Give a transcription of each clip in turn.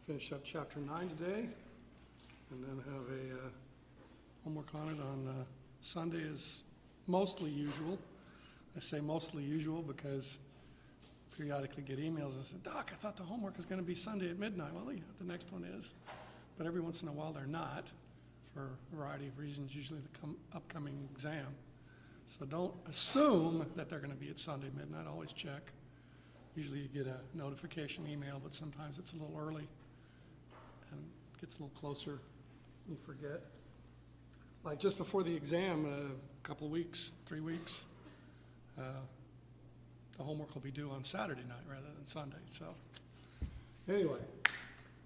Finish up chapter 9 today, and then have a homework on it on Sunday is mostly usual. I say mostly usual because periodically get emails that say, Doc, I thought the homework was going to be Sunday at midnight. Well, yeah, the next one is, but every once in a while they're not for a variety of reasons, usually the upcoming exam. So don't assume that they're going to be at Sunday midnight. Always check. Usually you get a notification email, but sometimes it's a little early and gets a little closer. You forget. Like just before the exam, a couple of weeks, 3 weeks, the homework will be due on Saturday night rather than Sunday. So anyway,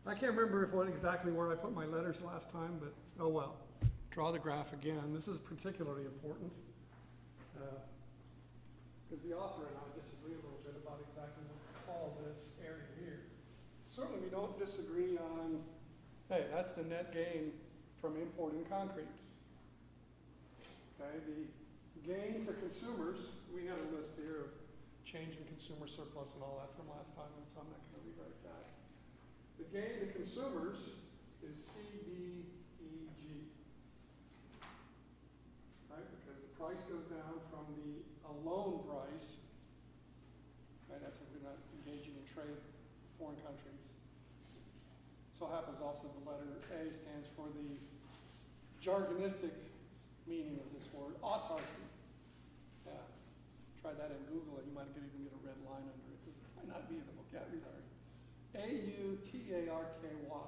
I can't remember exactly where I put my letters last time, but oh well. Draw the graph again. This is particularly important because the author and I disagree a little bit about exactly what to call this area here. Certainly we don't disagree on, hey, that's the net gain from importing concrete. Okay, the gain to consumers, we have a list here of change in consumer surplus and all that from last time, and so I'm not going to rewrite that. The gain to consumers is CBEG, right? Because the price goes down from the alone price, right? That's if we're not engaging in trade with foreign countries. So happens also the letter A stands for the jargonistic meaning of this word, autarky. Yeah. Try that in Google and you might even get a red line under it because it might not be in the vocabulary. A-U-T-A-R-K-Y.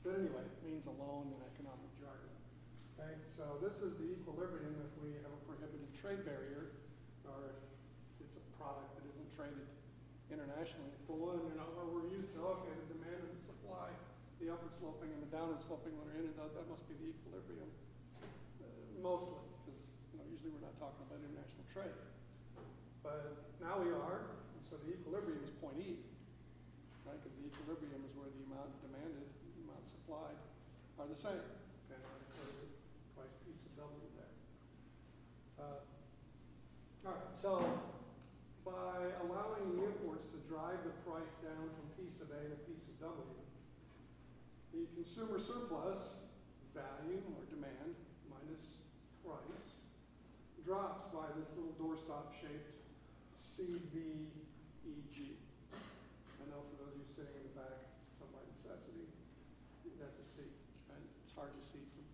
But anyway, it means alone in economic jargon. Okay, so this is the equilibrium if we have a prohibitive trade barrier or if it's a product that isn't traded internationally. It's the one, where we're used to, okay, the demand and the supply, the upward sloping and the downward sloping when they're in it, that must be the equilibrium. Mostly, because usually we're not talking about international trade. But now we are, and so the equilibrium is point E, right? Because the equilibrium is where the amount demanded, the amount supplied are the same. Okay, the price P sub W there. All right, so by allowing the imports to drive the price down from P sub A to P sub W, the consumer surplus value or demand minus price drops by this little doorstop shaped CBEG. I know for those of you sitting in the back, some by necessity, that's a C. Right? It's hard to see from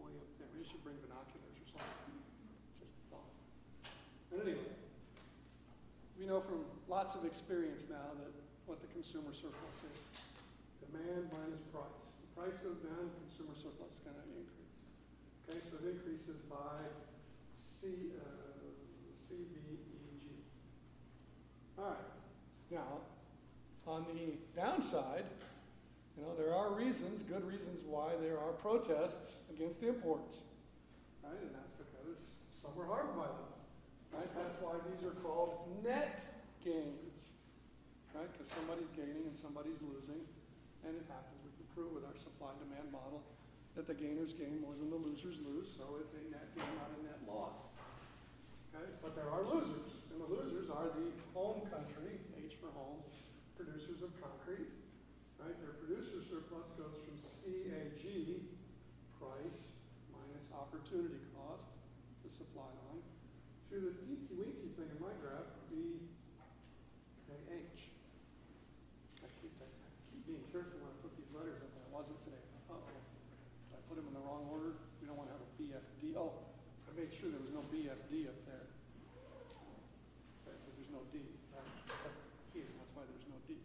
way up there. Maybe you should bring binoculars or something. Just a thought. But anyway, we know from lots of experience now that what the consumer surplus is. Demand minus price. The price goes down, consumer surplus is going to increase. Okay, so it increases by CBEG. All right. Now, on the downside, there are reasons, good reasons why there are protests against imports. Right, and that's because some are harmed by them. Right, that's why these are called net gains. Right, because somebody's gaining and somebody's losing, and it happens. We can prove with our supply-demand model that the gainers gain more than the losers lose, so it's a net gain, not a net loss. Okay? But there are losers, and the losers are the home country, H for home, producers of concrete. Right? Their producer surplus goes from CAG, price, minus opportunity cost, the supply line, to this teensy-weensy thing in my graph, BAH. I keep being careful when I put these letters up, and I wasn't today. Put them in the wrong order. We don't want to have a BFD. Oh, I made sure there was no BFD up there. Because there's no D. Right? Here, that's why there's no D.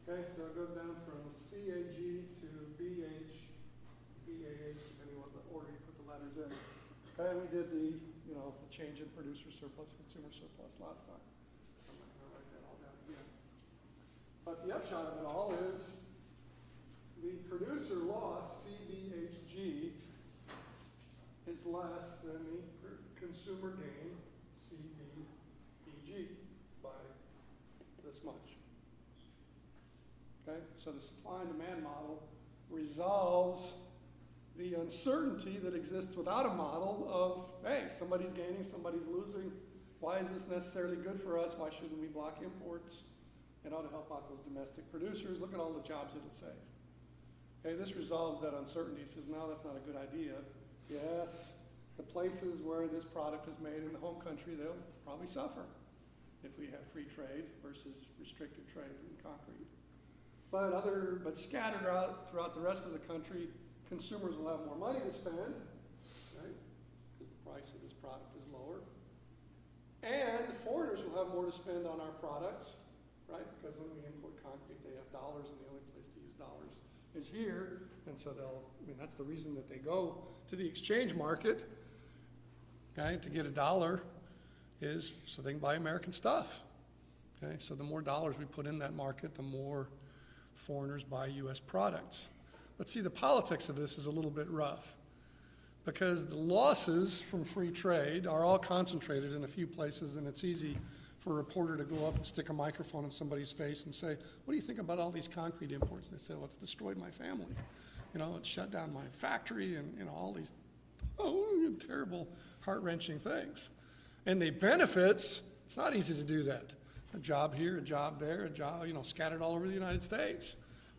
Okay, so it goes down from CAG to BH, BAH, depending on what order you put the letters in. Okay, we did the change in producer surplus, consumer surplus last time. I'm not going to write that all down again. But the upshot of it all is the producer loss, CBHG, is less than the consumer gain, CBEG, by this much. Okay, so the supply and demand model resolves the uncertainty that exists without a model of, hey, somebody's gaining, somebody's losing. Why is this necessarily good for us? Why shouldn't we block imports? to help out those domestic producers. Look at all the jobs it'll save. Okay, this resolves that uncertainty. He says, no, that's not a good idea. Yes, the places where this product is made in the home country, they'll probably suffer if we have free trade versus restricted trade in concrete. But scattered out throughout the rest of the country, consumers will have more money to spend, right? Because the price of this product is lower. And foreigners will have more to spend on our products, right? Because when we import concrete, they have dollars, and the only place to use dollars is here. And so that's the reason that they go to the exchange market, okay, to get a dollar, is so they can buy American stuff. Okay, so the more dollars we put in that market, the more foreigners buy U.S. products. But see, the politics of this is a little bit rough, because the losses from free trade are all concentrated in a few places, and it's easy for a reporter to go up and stick a microphone in somebody's face and say, what do you think about all these concrete imports? And they say, well, it's destroyed my family. It's shut down my factory, and all these terrible, heart-wrenching things. And the benefits, it's not easy to do that. A job here, a job there, a job, scattered all over the United States.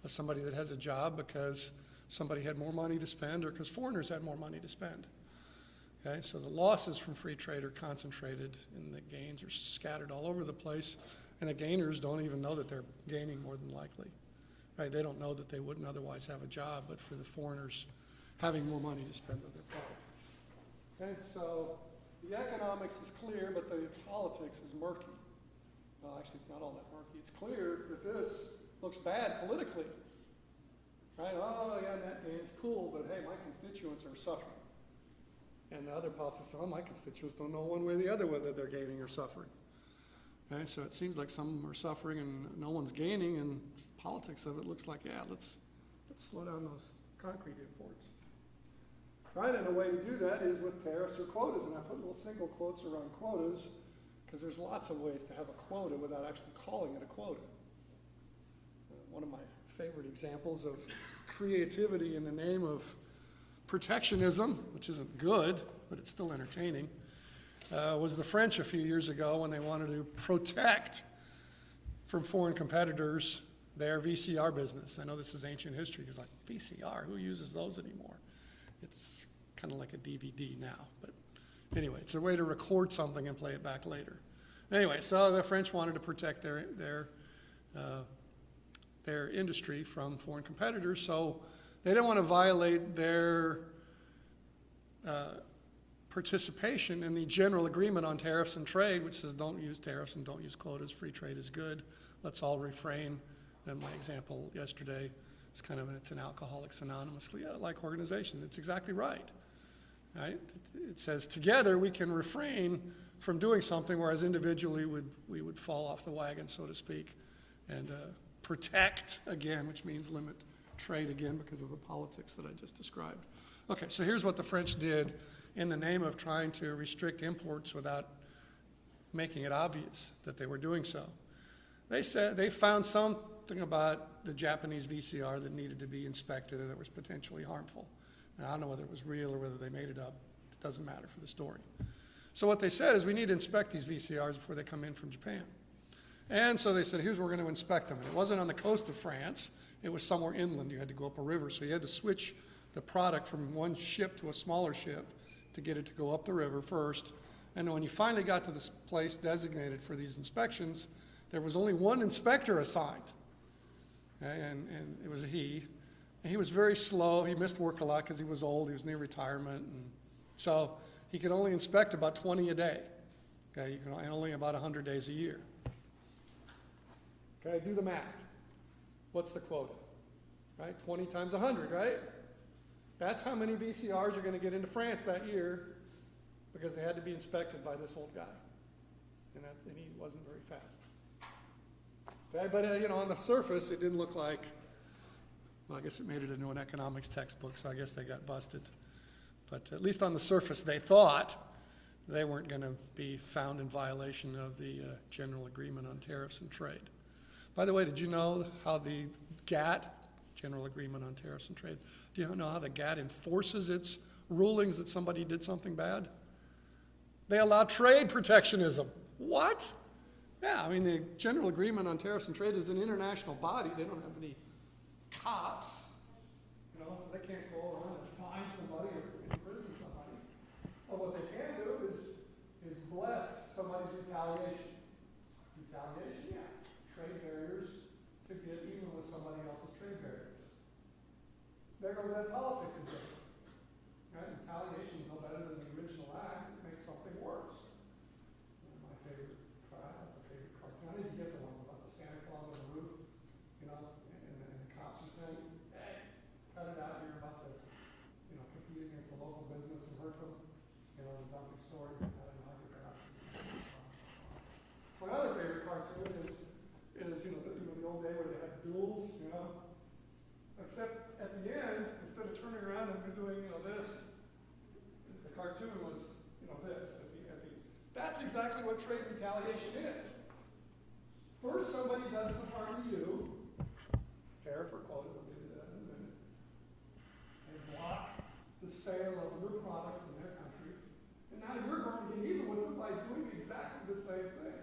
Somebody that has a job because somebody had more money to spend or because foreigners had more money to spend. Okay, so the losses from free trade are concentrated and the gains are scattered all over the place, and the gainers don't even know that they're gaining more than likely. Right? They don't know that they wouldn't otherwise have a job, but for the foreigners having more money to spend on their product. Okay, so the economics is clear, but the politics is murky. Well, actually, it's not all that murky. It's clear that this looks bad politically. Right? Oh, yeah, net gain's cool, but hey, my constituents are suffering. And the other politics say, my constituents don't know one way or the other whether they're gaining or suffering. Okay, so it seems like some are suffering and no one's gaining, and the politics of it looks like, yeah, let's slow down those concrete imports. Right, and a way to do that is with tariffs or quotas, and I put little single quotes around quotas because there's lots of ways to have a quota without actually calling it a quota. One of my favorite examples of creativity in the name of protectionism, which isn't good, but it's still entertaining, was the French a few years ago when they wanted to protect from foreign competitors their VCR business. I know this is ancient history, because VCR, who uses those anymore? It's kind of like a DVD now, but anyway, it's a way to record something and play it back later. Anyway, so the French wanted to protect their industry from foreign competitors, so they didn't want to violate their participation in the general agreement on tariffs and trade, which says don't use tariffs and don't use quotas, free trade is good, let's all refrain. And my example yesterday is it's an Alcoholics Anonymously like organization. It's exactly right. Right? It says together we can refrain from doing something, whereas individually we would fall off the wagon, so to speak, and protect again, which means limit trade again because of the politics that I just described. Okay, so here's what the French did in the name of trying to restrict imports without making it obvious that they were doing so. They said they found something about the Japanese VCR that needed to be inspected and that was potentially harmful. Now, I don't know whether it was real or whether they made it up. It doesn't matter for the story. So what they said is we need to inspect these VCRs before they come in from Japan. And so they said, here's where we're going to inspect them. And it wasn't on the coast of France. It was somewhere inland. You had to go up a river. So you had to switch the product from one ship to a smaller ship to get it to go up the river first. And when you finally got to this place designated for these inspections, there was only one inspector assigned. Okay? And it was a he. And he was very slow. He missed work a lot because he was old. He was near retirement. And so he could only inspect about 20 a day. Okay? And only about 100 days a year. Okay, do the math. What's the quota? Right, 20 times 100, right? That's how many VCRs are going to get into France that year because they had to be inspected by this old guy. And he wasn't very fast. Okay, but on the surface, it didn't look like, well, I guess it made it into an economics textbook, so I guess they got busted. But at least on the surface, they thought they weren't going to be found in violation of the General Agreement on Tariffs and Trade. By the way, did you know how the GATT, General Agreement on Tariffs and Trade, do you know how the GATT enforces its rulings that somebody did something bad? They allow trade protectionism. What? Yeah, I mean, the General Agreement on Tariffs and Trade is an international body. They don't have any cops, you know, so they can't go around and fine somebody or imprison somebody. But what they can do is bless somebody's retaliation. Retaliation, yeah. Trade barriers to get even with somebody else's trade barriers. There goes that politics again. Right? Retaliation is no better than the original act. It makes something worse. My favorite that's a favorite cartoon. I didn't get the one about the Santa Claus on the roof, you know, and the cops are saying, hey, cut it out here about the, you know, compete against the local business and hurt them. You know, the dumping story. I don't know how to get out. My other favorite cartoon is you know, the old day where they had duels, you know. Except at the end, instead of turning around and doing, you know, this, the cartoon was, you know, this. That's exactly what trade retaliation is. First, somebody does some harm to you. Tariff or quota, we'll get to that in a minute. They block the sale of your products in their country. And now you're going to get even with them by doing exactly the same thing.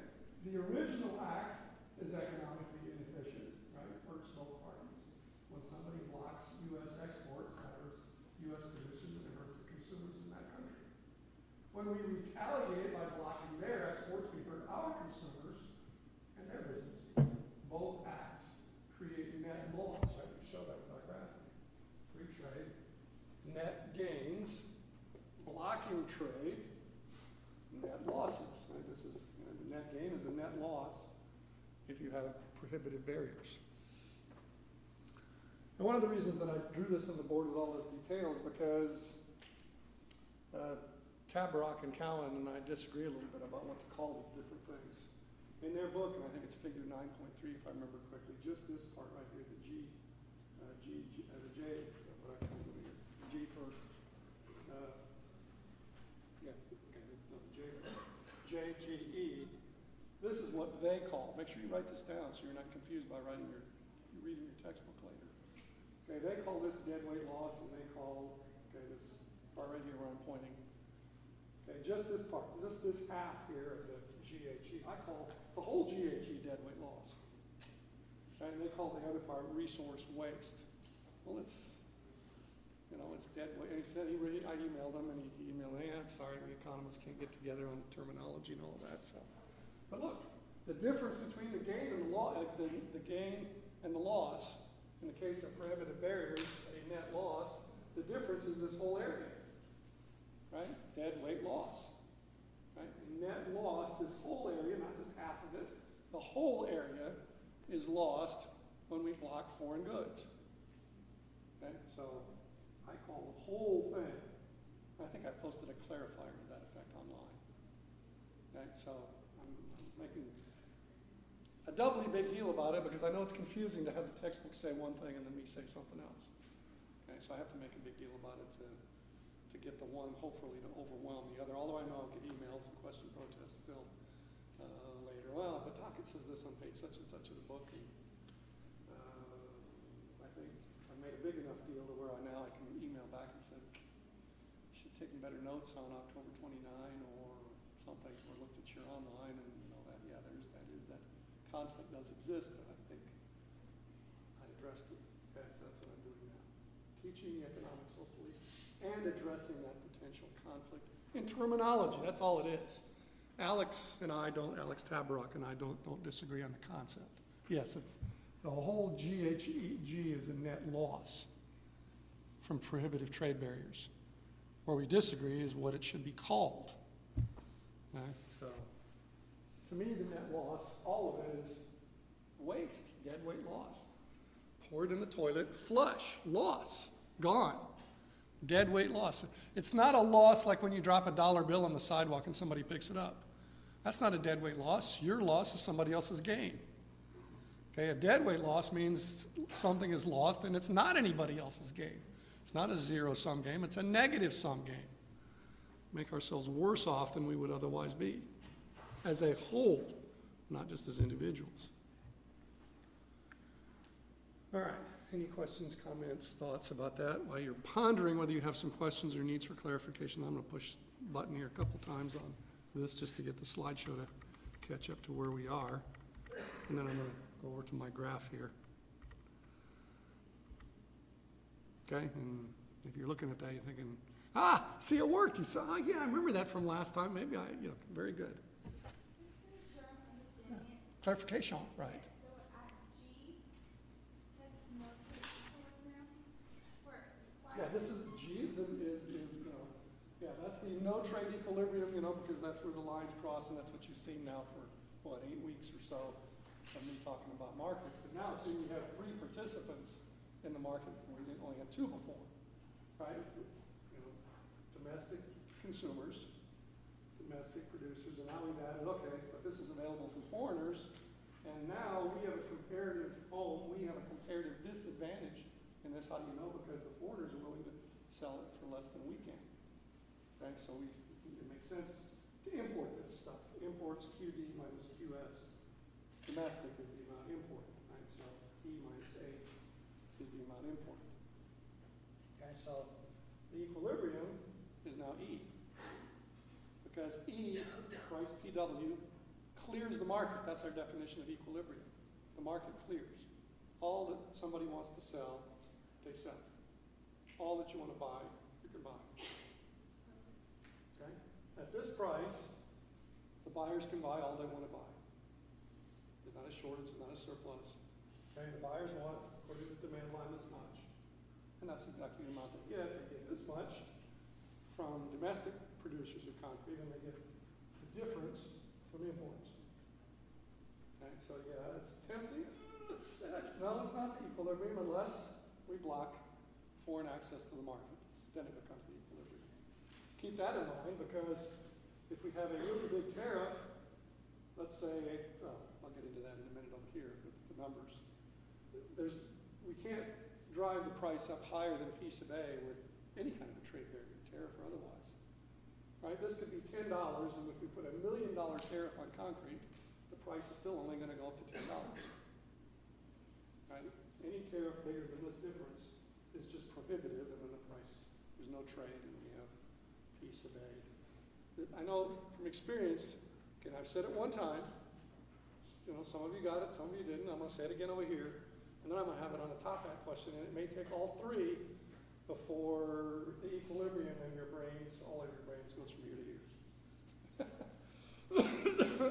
The original act is economically inefficient, right? It hurts both parties. When somebody blocks U.S. exports, that hurts U.S. producers and it hurts the consumers in that country. When we retaliate by blocking their exports, we hurt our consumers and their businesses. Both acts create net loss, right? We show that with our graphic. Free trade, net gains, blocking trade, net losses. Right? This is, you know, the net gain is a net loss if you have prohibitive barriers. And one of the reasons that I drew this on the board with all this detail is because Tabarrok and Cowan and I disagree a little bit about what to call these different things. In their book, and I think it's figure 9.3 if I remember correctly, just this part right here, the J, what I call it here, G first. Yeah, okay, no, the J first. J, G, E. This is what they call, make sure you write this down so you're not confused by reading your textbook later. Okay, they call this dead weight loss, and they call, okay, this part right here where I'm pointing. Okay, just this part, just this half here of the GHE. I call the whole GHE dead weight loss. Right, and they call the other part resource waste. Well, it's, you know, it's dead weight. And he said, I emailed him, and he emailed me, yeah, sorry, we economists can't get together on terminology and all that. So, but look, the difference between the gain and the gain and the loss, in the case of prohibitive barriers, a net loss, the difference is this whole area. Right? Dead weight loss. Right? Net loss, this whole area, not just half of it, the whole area is lost when we block foreign goods. Okay? So I call the whole thing, I think I posted a clarifier to that effect online. Okay? So I'm making a doubly big deal about it because I know it's confusing to have the textbook say one thing and then me say something else. Okay? So I have to make a big deal about it to get the one, hopefully, to overwhelm the other. Although I know I'll get emails and question protests still later. Well, but Docket says this on page such and such of the book. And, I think I made a big enough deal to where I can email back and say, you should have taken better notes on October 29 or something, or looked at your online and you know that, yeah, that conflict does exist, but I think I addressed it. Okay, so that's what I'm doing now. Teaching economics, hopefully, and addressing that potential conflict in terminology. That's all it is. Alex Tabarrok and I don't disagree on the concept. Yes, it's the whole GHG is a net loss from prohibitive trade barriers. Where we disagree is what it should be called. Okay? So, to me, the net loss, all of it is waste, dead weight loss. Poured in the toilet, flush, loss, gone. Dead weight loss. It's not a loss like when you drop a dollar bill on the sidewalk and somebody picks it up. That's not a dead weight loss. Your loss is somebody else's gain. Okay, a dead weight loss means something is lost and it's not anybody else's gain. It's not a zero-sum game, it's a negative-sum game. Make ourselves worse off than we would otherwise be, as a whole, not just as individuals. All right, any questions, comments, thoughts about that? While you're pondering whether you have some questions or needs for clarification, I'm going to push the button here a couple times on this just to get the slideshow to catch up to where we are. And then I'm going to go over to my graph here. Okay, and if you're looking at that, you're thinking, see, it worked. You saw, yeah, I remember that from last time. Maybe very good. Yeah. Clarification, right. Yeah, this is G is that's the no trade equilibrium, because that's where the lines cross, and that's what you've seen now for, 8 weeks or so of me talking about markets. But now, see, we have 3 participants in the market. We didn't only have 2 before, right? Domestic consumers, domestic producers, and now we've added, okay, but this is available from foreigners, and now we have a comparative disadvantage in this. How do you know? Because the foreigners are willing to sell it for less than we can. Okay, so it makes sense to import this stuff. Imports QD minus QS. Domestic is the amount imported, right? So E minus A is the amount imported. Okay, so the equilibrium is now E. Because E, price PW, clears the market. That's our definition of equilibrium. The market clears. All that somebody wants to sell, they sell. All that you want to buy, you can buy. Okay? At this price, the buyers can buy all they want to buy. There's not a shortage, there's not a surplus. Okay? The buyers want, according to the demand line, this much. And that's exactly the amount they get. They get this much from domestic producers of concrete, and they get the difference from imports. Okay? So yeah, it's tempting. No, it's not the equilibrium unless we block foreign access to the market. Then it becomes the equilibrium. Keep that in mind, because if we have a really big tariff, let's say, I'll get into that in a minute over here with the numbers. We can't drive the price up higher than a piece of A with any kind of a trade barrier, tariff or otherwise. Right? This could be $10, and if we put $1 million tariff on concrete, the price is still only going to go up to $10. Right? Any tariff bigger than this difference is just prohibitive, and then the price, there's no trade, and we have piece of A. I know from experience, and I've said it one time, some of you got it, some of you didn't. I'm going to say it again over here, and then I'm going to have it on the top hat question, and it may take all 3 before the equilibrium in your brains, all of your brains goes from year to year.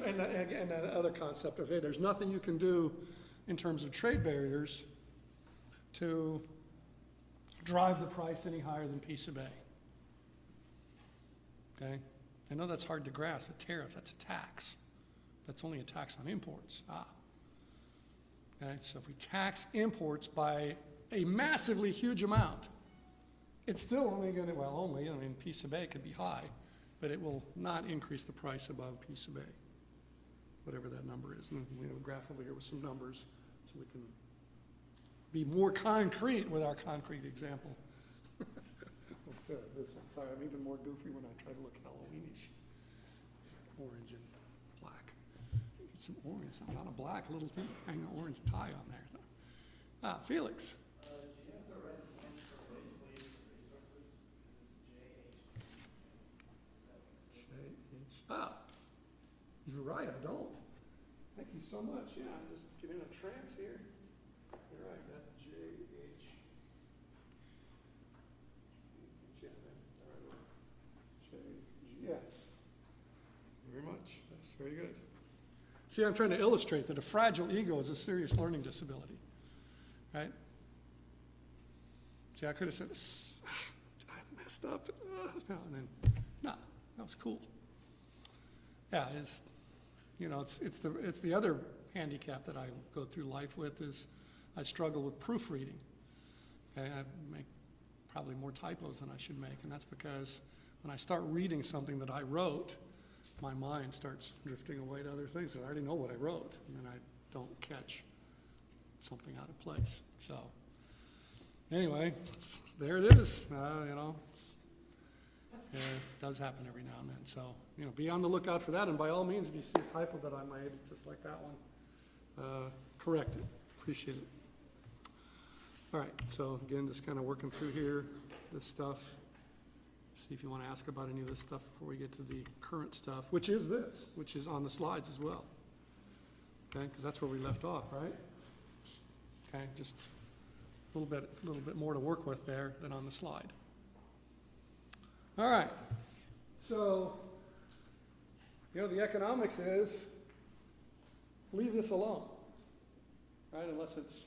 and that other concept of, hey, there's nothing you can do in terms of trade barriers to drive the price any higher than piece of A. Okay? I know that's hard to grasp, but tariff, that's a tax. That's only a tax on imports. Okay? So if we tax imports by a massively huge amount, it's still only going to, piece of A could be high, but it will not increase the price above piece of A, whatever that number is. And we have a graph over here with some numbers so we can be more concrete with our concrete example. This one. Sorry, I'm even more goofy when I try to look Halloweenish. It's orange and black. Get some orange, not a black, a little thing, hang an orange tie on there. Felix. Do you have the right answer for basically resources? JH. You're right, I don't. Thank you so much. Yeah, I'm just getting a trance here. You're right, that's JH. Yes. Very much. That's very good. See, I'm trying to illustrate that a fragile ego is a serious learning disability, right? See, I could have said, I messed up. No, and then, no, that was cool. Yeah, it's the other handicap that I go through life with is I struggle with proofreading. Okay, I make probably more typos than I should make, and that's because when I start reading something that I wrote, my mind starts drifting away to other things because I already know what I wrote, and then I don't catch something out of place. So anyway, there it is. It does happen every now and then. So, be on the lookout for that, and by all means, if you see a typo that I made, just like that one, correct it. Appreciate it. All right, so again, just kind of working through here, this stuff. See if you want to ask about any of this stuff before we get to the current stuff, which is this, which is on the slides as well. Okay, because that's where we left off, right? Okay, just a little bit more to work with there than on the slide. All right, so, the economics is leave this alone, right? Unless it's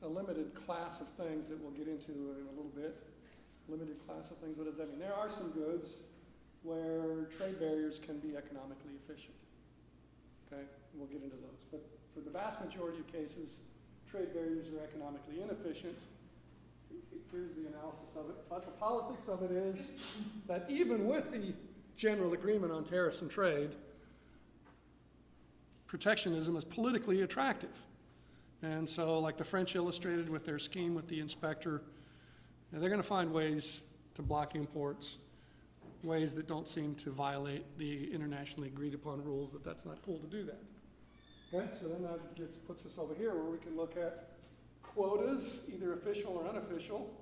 a limited class of things that we'll get into in a little bit. Limited class of things, what does that mean? There are some goods where trade barriers can be economically efficient. Okay, we'll get into those. But for the vast majority of cases, trade barriers are economically inefficient. Here's the analysis of it. But the politics of it is that even with the general agreement on tariffs and trade, protectionism is politically attractive. And so, like the French illustrated with their scheme with the inspector, they're going to find ways to block imports, ways that don't seem to violate the internationally agreed upon rules that that's not cool to do that. Okay, so then that puts us over here where we can look at quotas, either official or unofficial,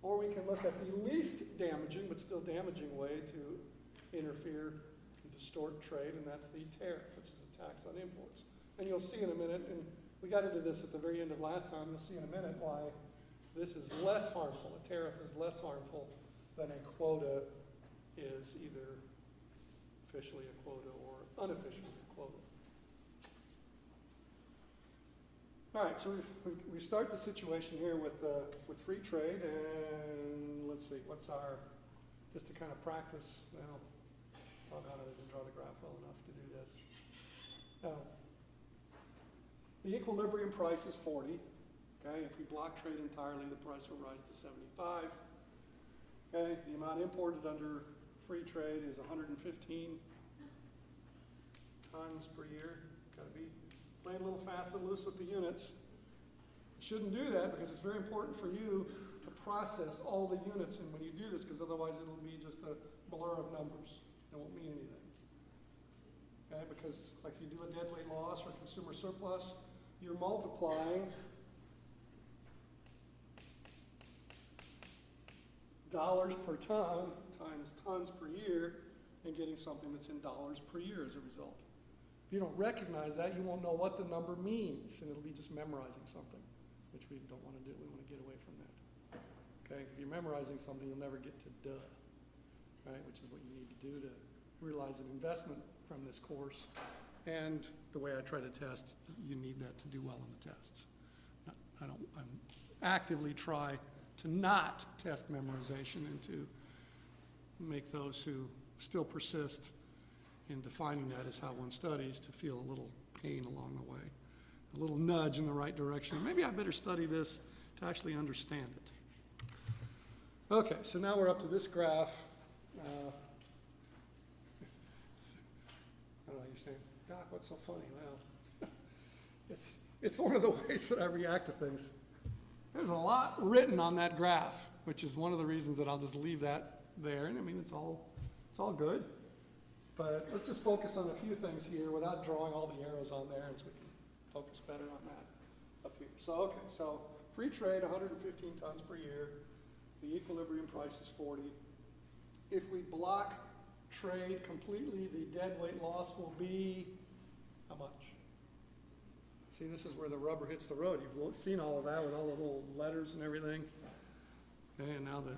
or we can look at the least damaging but still damaging way to interfere and distort trade, and that's the tariff, which is a tax on imports. And you'll see in a minute, and we got into this at the very end of last time, you'll see in a minute why this is less harmful. A tariff is less harmful than a quota is, either officially a quota or unofficially a quota. All right, so we start the situation here with free trade, and let's see, what's our, just to kind of practice, well, doggone it, I didn't draw the graph well enough to do this. The equilibrium price is 40. Okay, if we block trade entirely, the price will rise to 75. Okay, the amount imported under free trade is 115 tons per year. Got to be playing a little fast and loose with the units. Shouldn't do that because it's very important for you to process all the units, and when you do this, because otherwise it'll be just a blur of numbers. It won't mean anything. Okay, because like if you do a deadweight loss or consumer surplus, you're multiplying dollars per ton times tons per year and getting something that's in dollars per year as a result. If you don't recognize that, you won't know what the number means, and it'll be just memorizing something, which we don't want to do. We want to get away from that. Okay, if you're memorizing something, you'll never get to duh, right? Which is what you need to do to realize an investment from this course. And the way I try to test, you need that to do well on the tests. I'm actively try to not test memorization and to make those who still persist in defining that as how one studies to feel a little pain along the way, a little nudge in the right direction. Maybe I better study this to actually understand it. Okay, so now we're up to this graph. I don't know, you're saying, Doc, what's so funny? Well, it's one of the ways that I react to things. There's a lot written on that graph, which is one of the reasons that I'll just leave that there. And I mean, it's all good. But let's just focus on a few things here without drawing all the arrows on there, so we can focus better on that up here. So, okay, so free trade, 115 tons per year. The equilibrium price is 40. If we block trade completely, the deadweight loss will be how much? See, this is where the rubber hits the road. You've seen all of that with all the little letters and everything. Okay, and now the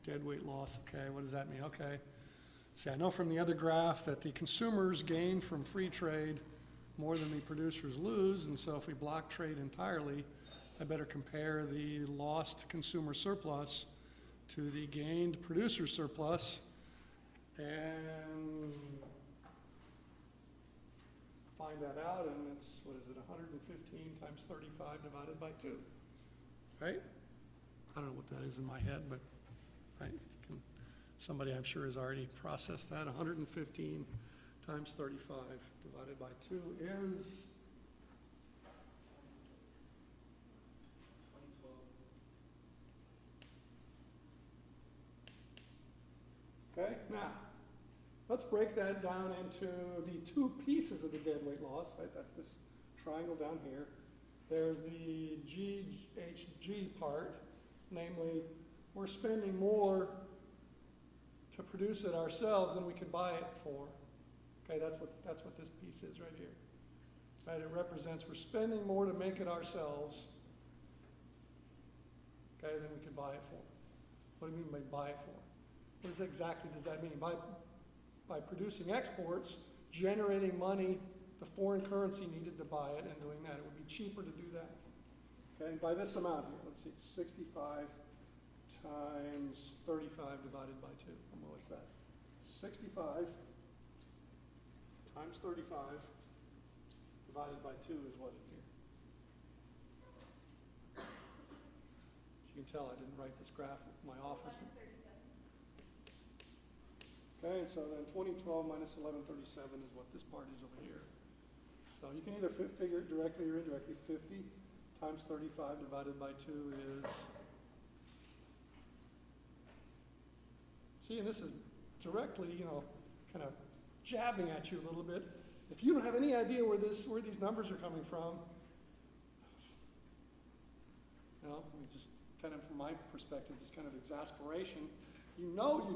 deadweight loss. Okay, what does that mean? Okay. See, I know from the other graph that the consumers gain from free trade more than the producers lose, and so if we block trade entirely, I better compare the lost consumer surplus to the gained producer surplus, and find that out, and it's, what is it, 115 times 35 divided by 2, right? I don't know what that is in my head, but right, somebody I'm sure has already processed that. 115 times 35 divided by 2 is 2012. Okay, now let's break that down into the two pieces of the deadweight loss, right? That's this triangle down here. There's the GHG part, namely we're spending more to produce it ourselves than we could buy it for. Okay, that's what this piece is right here. Right, it represents we're spending more to make it ourselves, okay, than we could buy it for. What do you mean by buy it for? What exactly does that mean? By producing exports, generating money, the foreign currency needed to buy it, and doing that. It would be cheaper to do that. Okay, by this amount here, let's see, 65 times 35 divided by 2. Well, what's that? 65 times 35 divided by 2 is what in here? As you can tell, I didn't write this graph in my office. Okay, and so then 2012 minus 1137 is what this part is over here. So you can either figure it directly or indirectly. 50 times 35 divided by 2 is... See, and this is directly, kind of jabbing at you a little bit. If you don't have any idea where these numbers are coming from, just kind of from my perspective, just kind of exasperation. You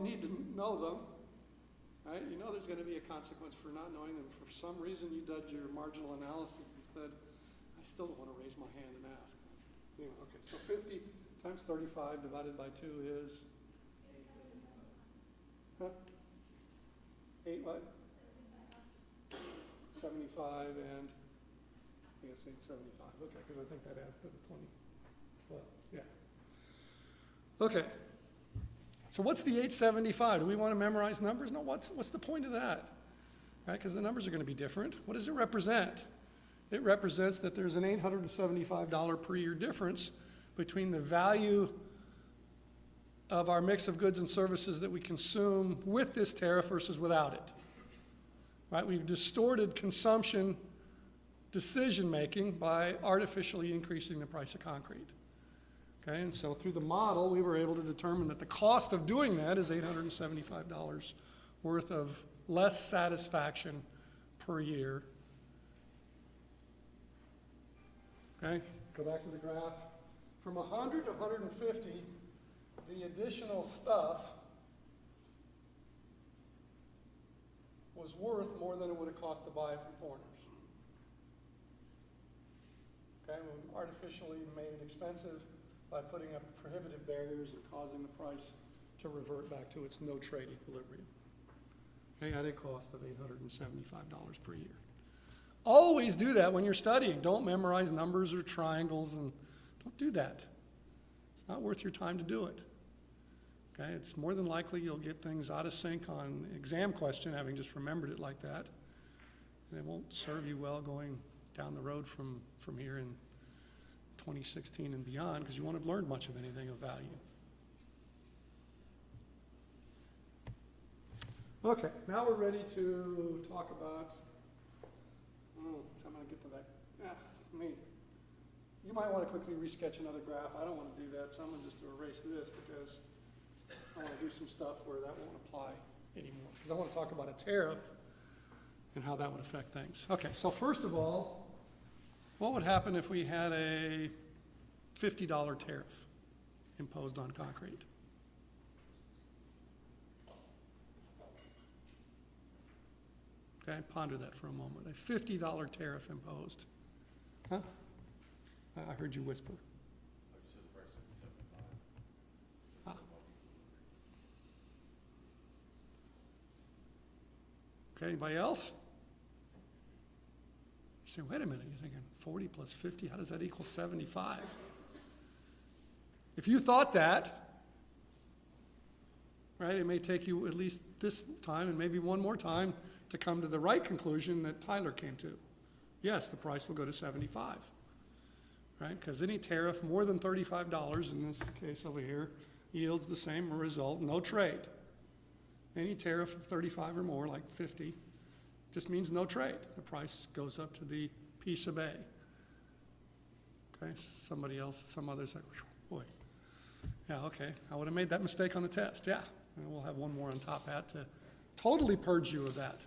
need to know them, right? You know there's going to be a consequence for not knowing them. For some reason, you did your marginal analysis instead. I still don't want to raise my hand and ask. Okay, so 50 times 35 divided by 2 is? 8 what? 75 and, I guess 875. Okay, because I think that adds to the 2012. Yeah. Okay. So what's the 875? Do we want to memorize numbers? No, what's the point of that? Right? Because the numbers are going to be different. What does it represent? It represents that there's an $875 per year difference between the value of our mix of goods and services that we consume with this tariff versus without it. Right? We've distorted consumption decision-making by artificially increasing the price of concrete. Okay, and so through the model, we were able to determine that the cost of doing that is $875 worth of less satisfaction per year. Okay, go back to the graph. From 100 to 150, the additional stuff was worth more than it would have cost to buy it from foreigners. Okay, we artificially made it expensive by putting up prohibitive barriers and causing the price to revert back to its no-trade equilibrium. Okay, at a cost of $875 per year. Always do that when you're studying. Don't memorize numbers or triangles, and don't do that. It's not worth your time to do it. Okay, it's more than likely you'll get things out of sync on an exam question, having just remembered it like that. And it won't serve you well going down the road from here in 2016 and beyond, because you won't have learned much of anything of value. Okay, now we're ready to talk about, I'm going to get to that. You might want to quickly resketch another graph. I don't want to do that, so I'm going to just erase this because I want to do some stuff where that won't apply anymore, because I want to talk about a tariff and how that would affect things. Okay, so first of all, what would happen if we had a $50 tariff imposed on concrete? Okay, ponder that for a moment. A $50 tariff imposed. Huh? I heard you whisper. Ah. Okay, anybody else? You say, wait a minute, you're thinking 40 plus 50, how does that equal 75? If you thought that, right, it may take you at least this time and maybe one more time to come to the right conclusion that Tyler came to. Yes, the price will go to 75, right? Because any tariff more than $35, in this case over here, yields the same result, no trade. Any tariff of 35 or more, like 50, just means no trade. The price goes up to the piece of A. Okay, somebody else, some others like, boy, yeah, okay, I would have made that mistake on the test, yeah. And we'll have one more on top of that to totally purge you of that.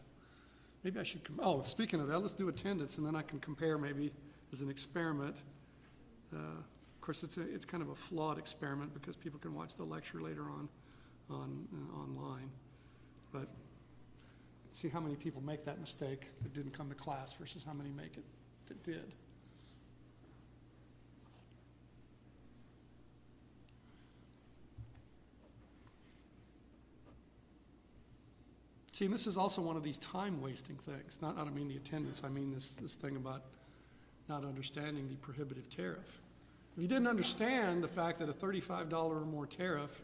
Maybe I should, speaking of that, let's do attendance, and then I can compare maybe as an experiment. Of course, it's kind of a flawed experiment because people can watch the lecture later on. online. But see how many people make that mistake that didn't come to class versus how many make it that did. See, and this is also one of these time-wasting things. I don't mean the attendance, I mean this thing about not understanding the prohibitive tariff. If you didn't understand the fact that a $35 or more tariff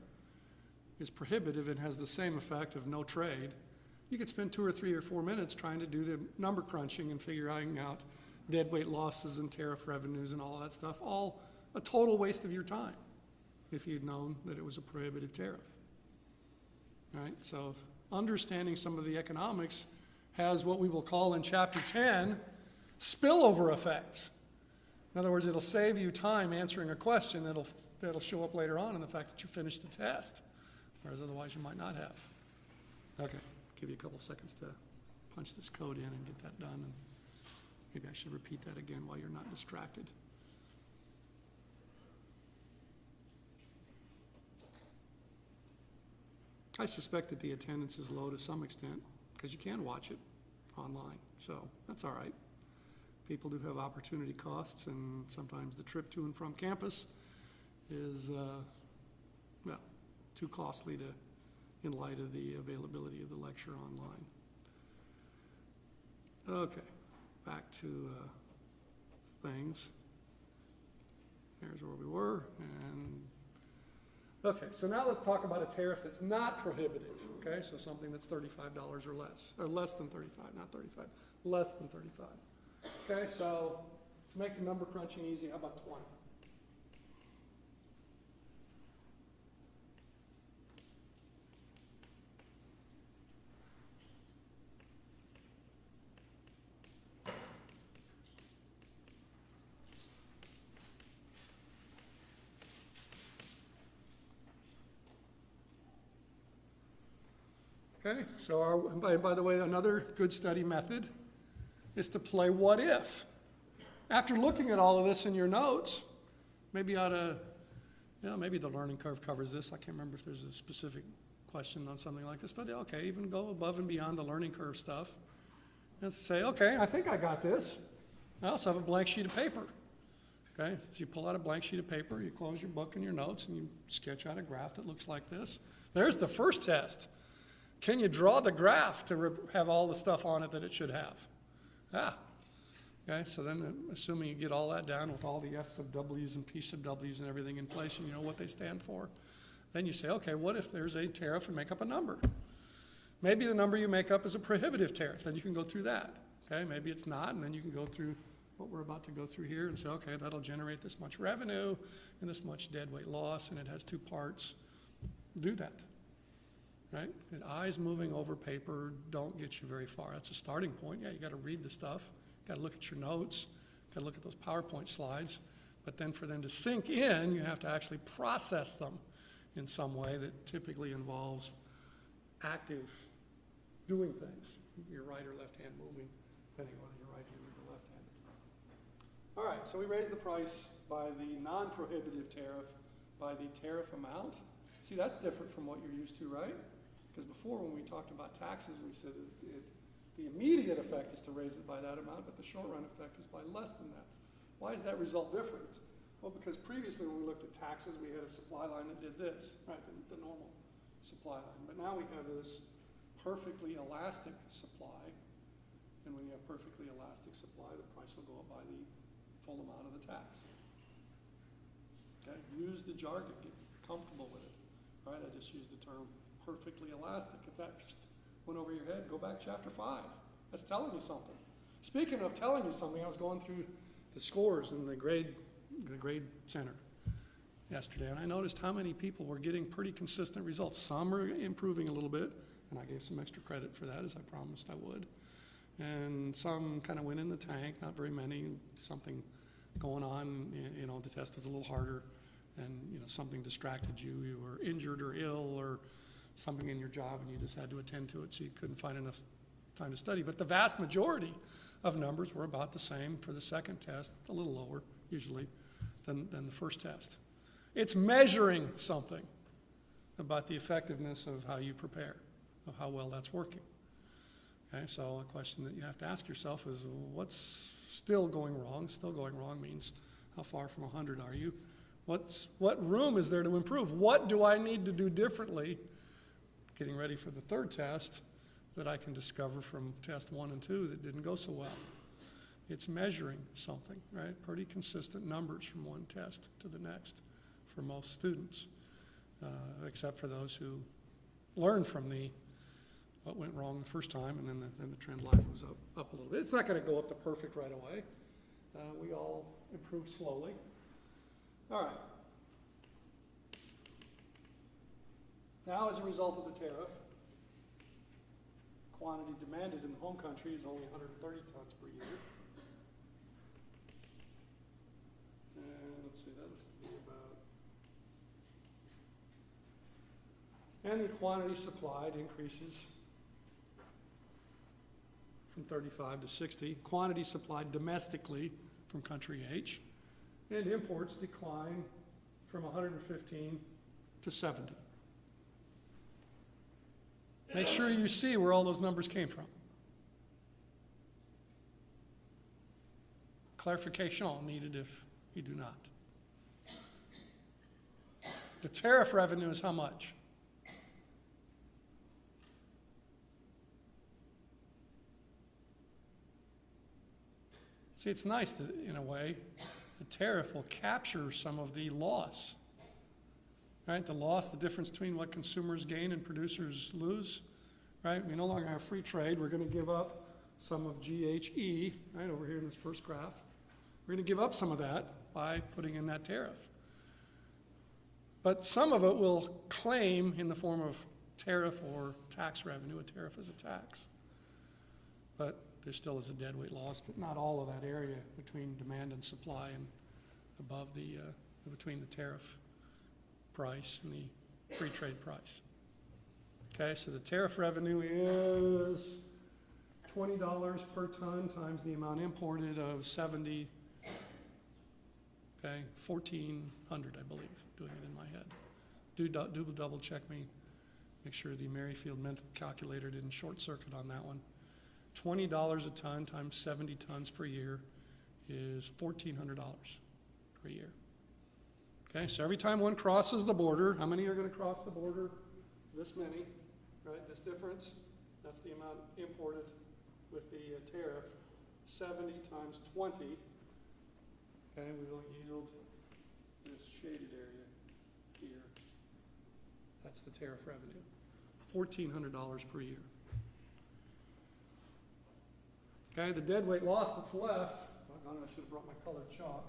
is prohibitive and has the same effect of no trade, you could spend 2 or 3 or 4 minutes trying to do the number crunching and figuring out deadweight losses and tariff revenues and all of that stuff, all a total waste of your time if you'd known that it was a prohibitive tariff. Right? So understanding some of the economics has what we will call in Chapter 10 spillover effects. In other words, it'll save you time answering a question that'll show up later on in the fact that you finished the test, whereas otherwise you might not have. Okay, give you a couple seconds to punch this code in and get that done, and maybe I should repeat that again while you're not distracted. I suspect that the attendance is low to some extent because you can watch it online, so that's all right. People do have opportunity costs, and sometimes the trip to and from campus is, too costly in light of the availability of the lecture online. Okay, back to things. There's where we were, and okay, so now let's talk about a tariff that's not prohibitive, okay? So something that's $35 or less than 35, not 35, less than 35. Okay, so to make the number crunching easy, how about 20? Okay, so by the way, another good study method is to play what if. After looking at all of this in your notes, maybe maybe the learning curve covers this. I can't remember if there's a specific question on something like this, but okay, even go above and beyond the learning curve stuff and say, okay, I think I got this. I also have a blank sheet of paper. Okay, so you pull out a blank sheet of paper, you close your book and your notes, and you sketch out a graph that looks like this. There's the first test. Can you draw the graph to have all the stuff on it that it should have? Okay, so then assuming you get all that down with all the S sub W's and P sub W's and everything in place, and you know what they stand for, then you say, okay, what if there's a tariff and make up a number? Maybe the number you make up is a prohibitive tariff, then you can go through that. Okay, maybe it's not, and then you can go through what we're about to go through here and say, okay, that'll generate this much revenue and this much deadweight loss, and it has 2 parts. Do that. Right? Eyes moving over paper don't get you very far. That's a starting point. Yeah, you got to read the stuff, got to look at your notes, got to look at those PowerPoint slides. But then for them to sink in, you have to actually process them in some way that typically involves active doing things. Your right or left hand moving, depending on whether you're right-handed or left-handed. All right, so we raised the price by the non-prohibitive tariff by the tariff amount. See, that's different from what you're used to, right? Because before, when we talked about taxes, we said the immediate effect is to raise it by that amount, but the short-run effect is by less than that. Why is that result different? Well, because previously when we looked at taxes, we had a supply line that did this, right, the normal supply line. But now we have this perfectly elastic supply, and when you have perfectly elastic supply, the price will go up by the full amount of the tax. Okay, use the jargon, get comfortable with it. Right, I just used the term perfectly elastic. If that went over your head, go back chapter 5. That's telling you something. Speaking of telling you something, I was going through the scores in the grade center yesterday, and I noticed how many people were getting pretty consistent results. Some are improving a little bit, and I gave some extra credit for that, as I promised I would. And some kind of went in the tank, not very many, something going on, the test was a little harder. And something distracted you, you were injured or ill or something in your job and you just had to attend to it, so you couldn't find enough time to study. But the vast majority of numbers were about the same for the second test, a little lower usually than the first test. It's measuring something. about the effectiveness of how you prepare, of how well that's working. Okay, so a question that you have to ask yourself is, what's still going wrong? Still going wrong means how far from 100 are you? What room is there to improve? What do I need to do differently, getting ready for the third test, that I can discover from test 1 and 2 that didn't go so well? It's measuring something, right? Pretty consistent numbers from one test to the next for most students, except for those who learn from what went wrong the first time, and then the trend line goes up a little bit. It's not going to go up to perfect right away. We all improve slowly. All right. Now, as a result of the tariff, quantity demanded in the home country is only 130 tons per year. And let's see, that looks to be about. And the quantity supplied increases from 35 to 60. Quantity supplied domestically from country H. And imports decline from 115 to 70. Make sure you see where all those numbers came from. Clarification needed if you do not. The tariff revenue is how much? See, it's nice that, in a way, the tariff will capture some of the loss. Right? The loss, the difference between what consumers gain and producers lose. Right? We no longer have free trade. We're going to give up some of GHE, right, over here in this first graph. We're going to give up some of that by putting in that tariff. But some of it will claim in the form of tariff or tax revenue. A tariff is a tax. But there still is a deadweight loss, but not all of that area between demand and supply and above between the tariff price and the free trade price. Okay, so the tariff revenue is $20 per ton times the amount imported of 70, okay, 1,400, I believe, doing it in my head. Do double check me, make sure the Merrifield mental calculator didn't short circuit on that one. $20 a ton times 70 tons per year is $1,400 per year. Okay, so every time one crosses the border, how many are going to cross the border? This many, right? This difference, that's the amount imported with the tariff. 70 times 20, okay, we will yield this shaded area here. That's the tariff revenue. $1,400 per year. Okay, the deadweight loss that's left, I should have brought my colored chalk.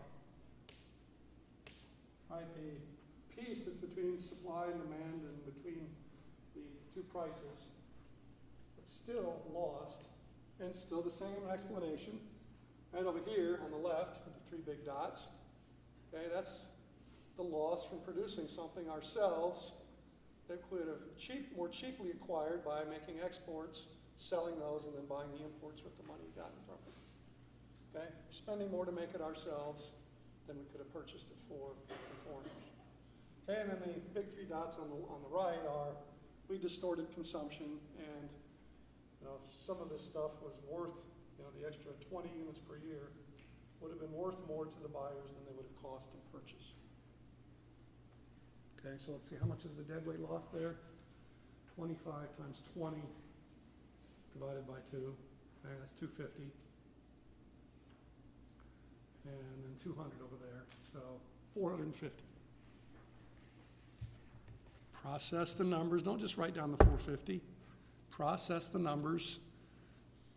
Right, the piece that's between supply and demand and between the two prices, it's still lost, and still the same explanation. Right over here on the left with the three big dots, okay, that's the loss from producing something ourselves that could have more cheaply acquired by making exports, selling those, and then buying the imports with the money gotten from it. Okay, spending more to make it ourselves than we could have purchased it for foreigners. Okay, and then the big three dots on the right are we distorted consumption, and some of this stuff was worth, the extra 20 units per year would have been worth more to the buyers than they would have cost to purchase. Okay, so let's see, how much is the deadweight loss there? 25 times 20 divided by 2, okay, that's 250. And then 200 over there, so 450. Process the numbers, don't just write down the 450. Process the numbers,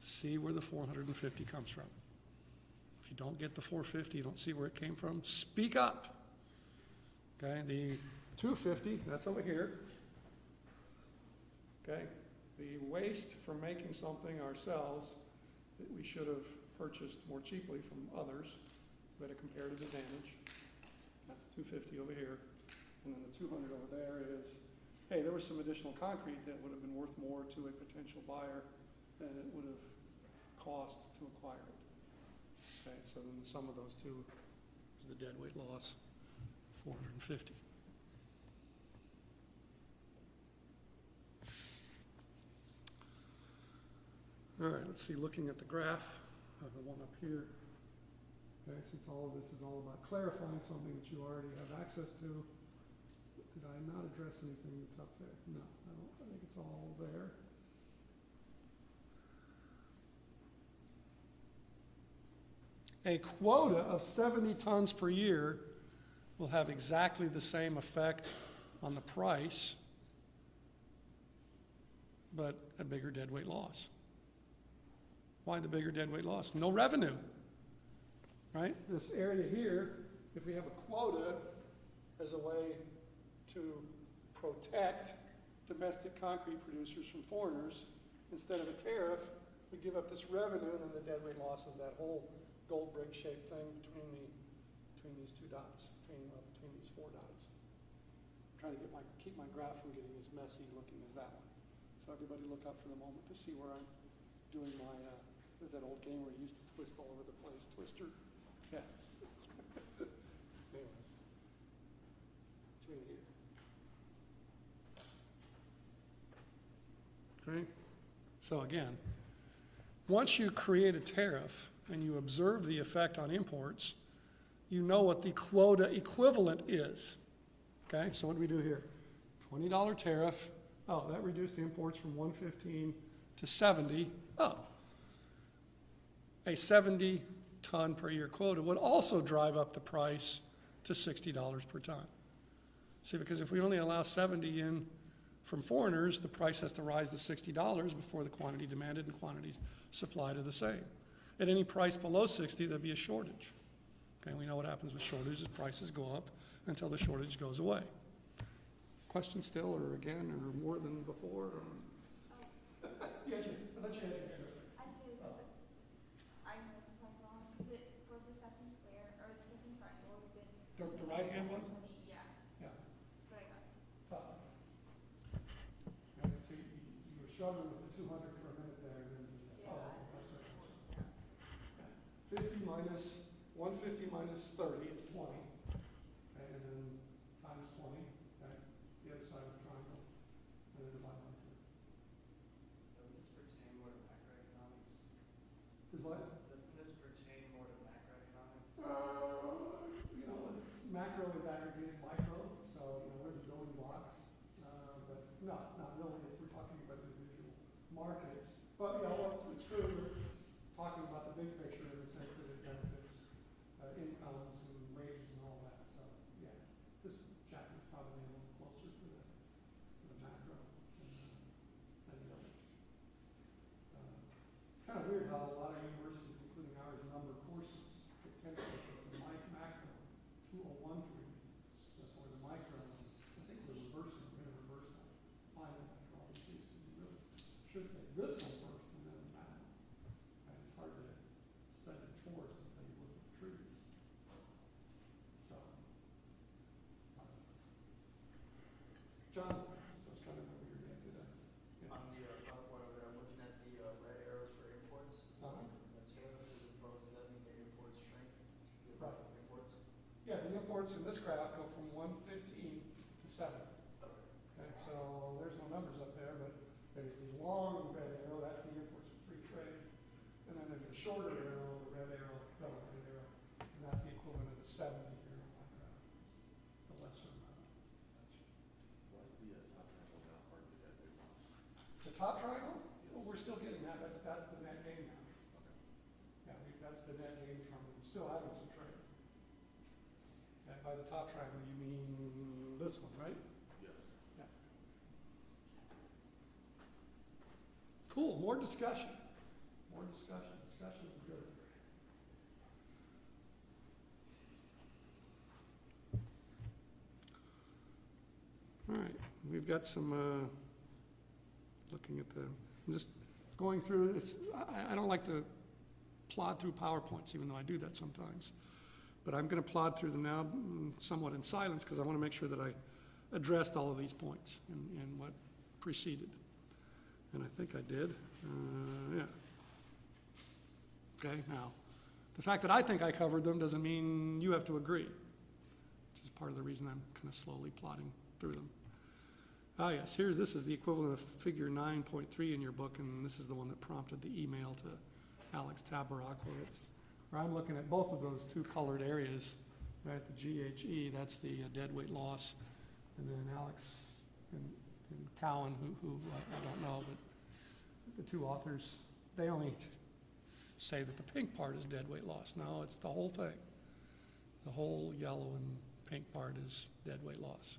see where the 450 comes from. If you don't get the 450, you don't see where it came from, speak up. Okay, the 250, that's over here. Okay, the waste from making something ourselves that we should have purchased more cheaply from others at a comparative advantage. That's 250 over here. And then the 200 over there is, hey, there was some additional concrete that would have been worth more to a potential buyer than it would have cost to acquire it. Okay, so then the sum of those two is the deadweight loss, 450. All right, let's see, looking at the graph, the one up here. Okay, since all of this is all about clarifying something that you already have access to, did I not address anything that's up there? No, I think it's all there. A quota of 70 tons per year will have exactly the same effect on the price, but a bigger deadweight loss. Why the bigger deadweight loss? No revenue, right? This area here, if we have a quota as a way to protect domestic concrete producers from foreigners, instead of a tariff, we give up this revenue, and then the deadweight loss is that whole gold brick shaped thing between these two dots, between these four dots. I'm trying to keep my graph from getting as messy looking as that one. So everybody look up for the moment to see where I'm doing my, there's that old game where you used to twist all over the place, Twister. Yeah. Anyway, between here. Okay. So again, once you create a tariff and you observe the effect on imports, you know what the quota equivalent is. Okay, so what do we do here? $20 tariff. Oh, that reduced imports from 115 to 70. Oh, a 70 ton per year quota would also drive up the price to $60 per ton. See, because if we only allow 70 in from foreigners, the price has to rise to $60 before the quantity demanded and quantity supplied are the same. At any price below 60, there'll be a shortage. Okay, we know what happens with shortages. Prices go up until the shortage goes away. Question still, or again, or more than before? Or? Yeah, I'll let you answer. I think I know something wrong. Is it for the second square or the second triangle? The right-hand one? Yeah. Yeah. But I got it. Top. Okay, so you were struggling with the 200 for a minute there, and then Yeah. 50 minus 150 minus 30 is 20, okay, and then times 20, okay, the other side of the triangle, and then divide by 2. Doesn't this pertain more to macroeconomics? Is what? Doesn't this pertain more to macroeconomics? You know, it's macro is aggregated micro, so you know we're the building blocks, but not really if we're talking about individual markets. But you know, it's true. We're talking about the big picture in the sense that it benefits incomes and wages and all that. So yeah, this chapter is probably a little closer to the macro than the others. It's kind of weird how a lot of universities, including ours, number courses. It tends to be the macro 2013, but for the micro, I think we're reversing. We're going to reverse that. Finally, after all these years, we really should take this one first and then the macro. And it's hard to study the forest until you look at the trees. So, John, I was trying to remember your name today. Yeah. On the PowerPoint over there, I'm looking at the red arrows for imports. Uh-huh. The tariffs as opposed, does that mean the imports shrink? The Right. Imports? Yeah, the imports in this graph go from 115 to 70. Okay. Okay, so there's no numbers up there, but there's the long red arrow, that's the imports with free trade. And then there's the shorter arrow, the red arrow, and that's the equivalent of the 70 here on my graph. The lesser amount. Why is the top triangle not part of the deadweight loss? The top triangle? Well, we're still getting that, that's the net gain now. Yeah, that's the net gain from still having some trade. And by the top triangle, you mean this one, right? Yes. Yeah. Cool, more discussion. More discussion. Discussion is good. All right, we've got some, looking at the, I'm just going through this. I don't like to plod through PowerPoints, even though I do that sometimes. But I'm going to plod through them now somewhat in silence because I want to make sure that I addressed all of these points in what preceded. And I think I did. Yeah. Okay, now, the fact that I think I covered them doesn't mean you have to agree, which is part of the reason I'm kind of slowly plodding through them. Yes, this is the equivalent of figure 9.3 in your book, and this is the one that prompted the email to Alex Tabarrok, where I'm looking at both of those two colored areas, right? The GHE, that's the deadweight loss, and then Alex and Cowan, who I don't know, but the two authors, they only say that the pink part is deadweight loss. No, it's the whole thing. The whole yellow and pink part is deadweight loss.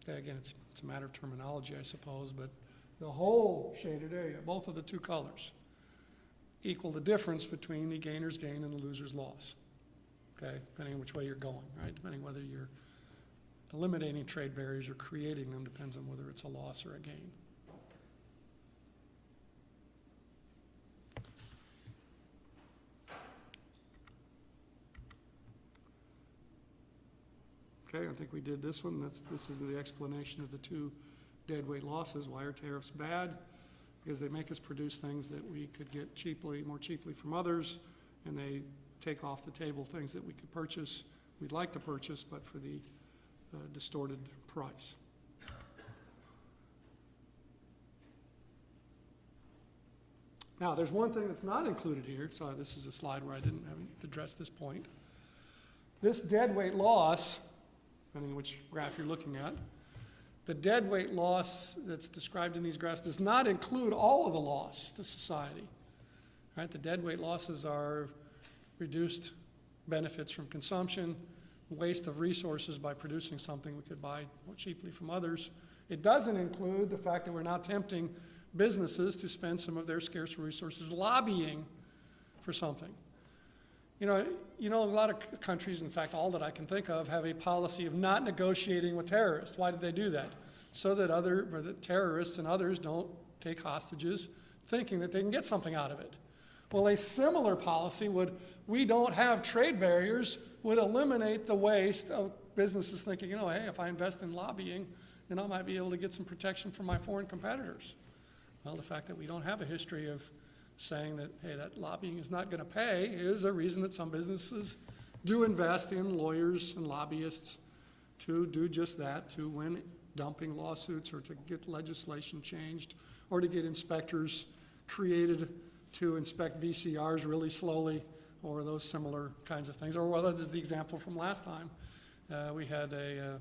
Okay, again, it's a matter of terminology, I suppose, but the whole shaded area, both of the two colors, equal the difference between the gainer's gain and the loser's loss. Okay, depending on which way you're going, right? Depending whether you're eliminating trade barriers or creating them depends on whether it's a loss or a gain. Okay, I think we did this one. This is the explanation of the two deadweight losses. Why are tariffs bad? Because they make us produce things that we could get more cheaply from others, and they take off the table things that we could purchase, we'd like to purchase, but for the distorted price. Now, there's one thing that's not included here. So this is a slide where I haven't addressed this point. This deadweight loss, depending on which graph you're looking at, the deadweight loss that's described in these graphs does not include all of the loss to society. Right? The deadweight losses are reduced benefits from consumption, waste of resources by producing something we could buy more cheaply from others. It doesn't include the fact that we're now tempting businesses to spend some of their scarce resources lobbying for something. You know, a lot of countries, in fact, all that I can think of, have a policy of not negotiating with terrorists. Why did they do that? So that terrorists and others don't take hostages thinking that they can get something out of it. Well, a similar policy we don't have trade barriers, would eliminate the waste of businesses thinking, hey, if I invest in lobbying, then I might be able to get some protection from my foreign competitors. Well, the fact that we don't have a history of saying that, hey, that lobbying is not going to pay is a reason that some businesses do invest in lawyers and lobbyists to do just that, to win dumping lawsuits or to get legislation changed or to get inspectors created to inspect VCRs really slowly or those similar kinds of things. Or, well, that is the example from last time. We had a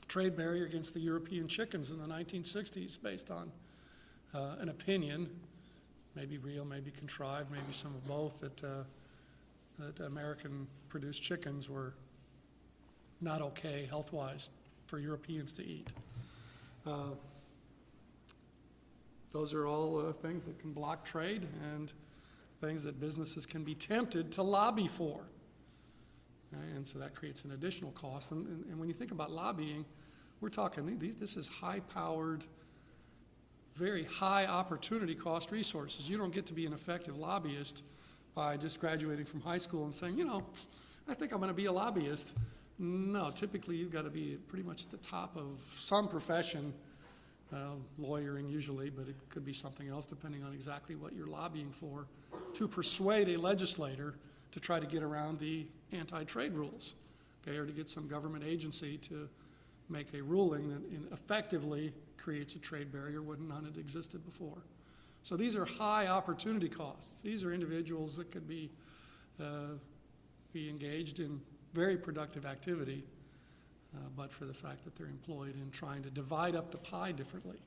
trade barrier against the European chickens in the 1960s based on an opinion, maybe real, maybe contrived, maybe some of both, that American-produced chickens were not okay health-wise for Europeans to eat. Those are all things that can block trade and things that businesses can be tempted to lobby for. And so that creates an additional cost. And when you think about lobbying, we're talking, this is high-powered, very high opportunity cost resources. You don't get to be an effective lobbyist by just graduating from high school and saying, I think I'm going to be a lobbyist. No, typically you've got to be pretty much at the top of some profession, lawyering usually, but it could be something else depending on exactly what you're lobbying for, to persuade a legislator to try to get around the anti-trade rules, okay, or to get some government agency to make a ruling that effectively creates a trade barrier when none had existed before. So these are high opportunity costs. These are individuals that could be engaged in very productive activity, but for the fact that they're employed in trying to divide up the pie differently.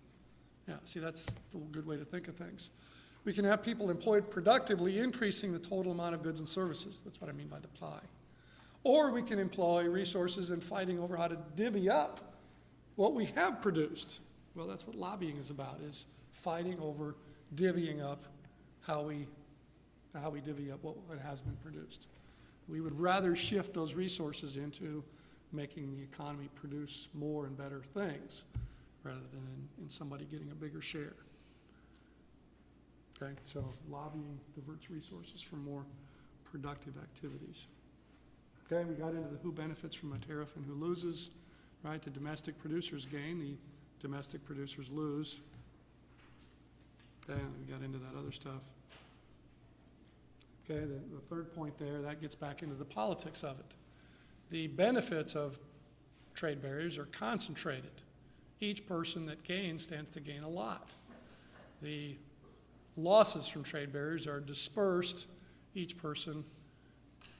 Yeah, see, that's a good way to think of things. We can have people employed productively, increasing the total amount of goods and services. That's what I mean by the pie. Or we can employ resources in fighting over how to divvy up what we have produced. Well, that's what lobbying is about, is fighting over divvying up how we divvy up what has been produced. We would rather shift those resources into making the economy produce more and better things rather than in somebody getting a bigger share. Okay, so lobbying diverts resources from more productive activities. Okay, we got into the who benefits from a tariff and who loses, right? The domestic producers gain, the domestic producers lose. Okay, and we got into that other stuff. Okay, the third point there, that gets back into the politics of it. The benefits of trade barriers are concentrated. Each person that gains stands to gain a lot. The losses from trade barriers are dispersed. Each person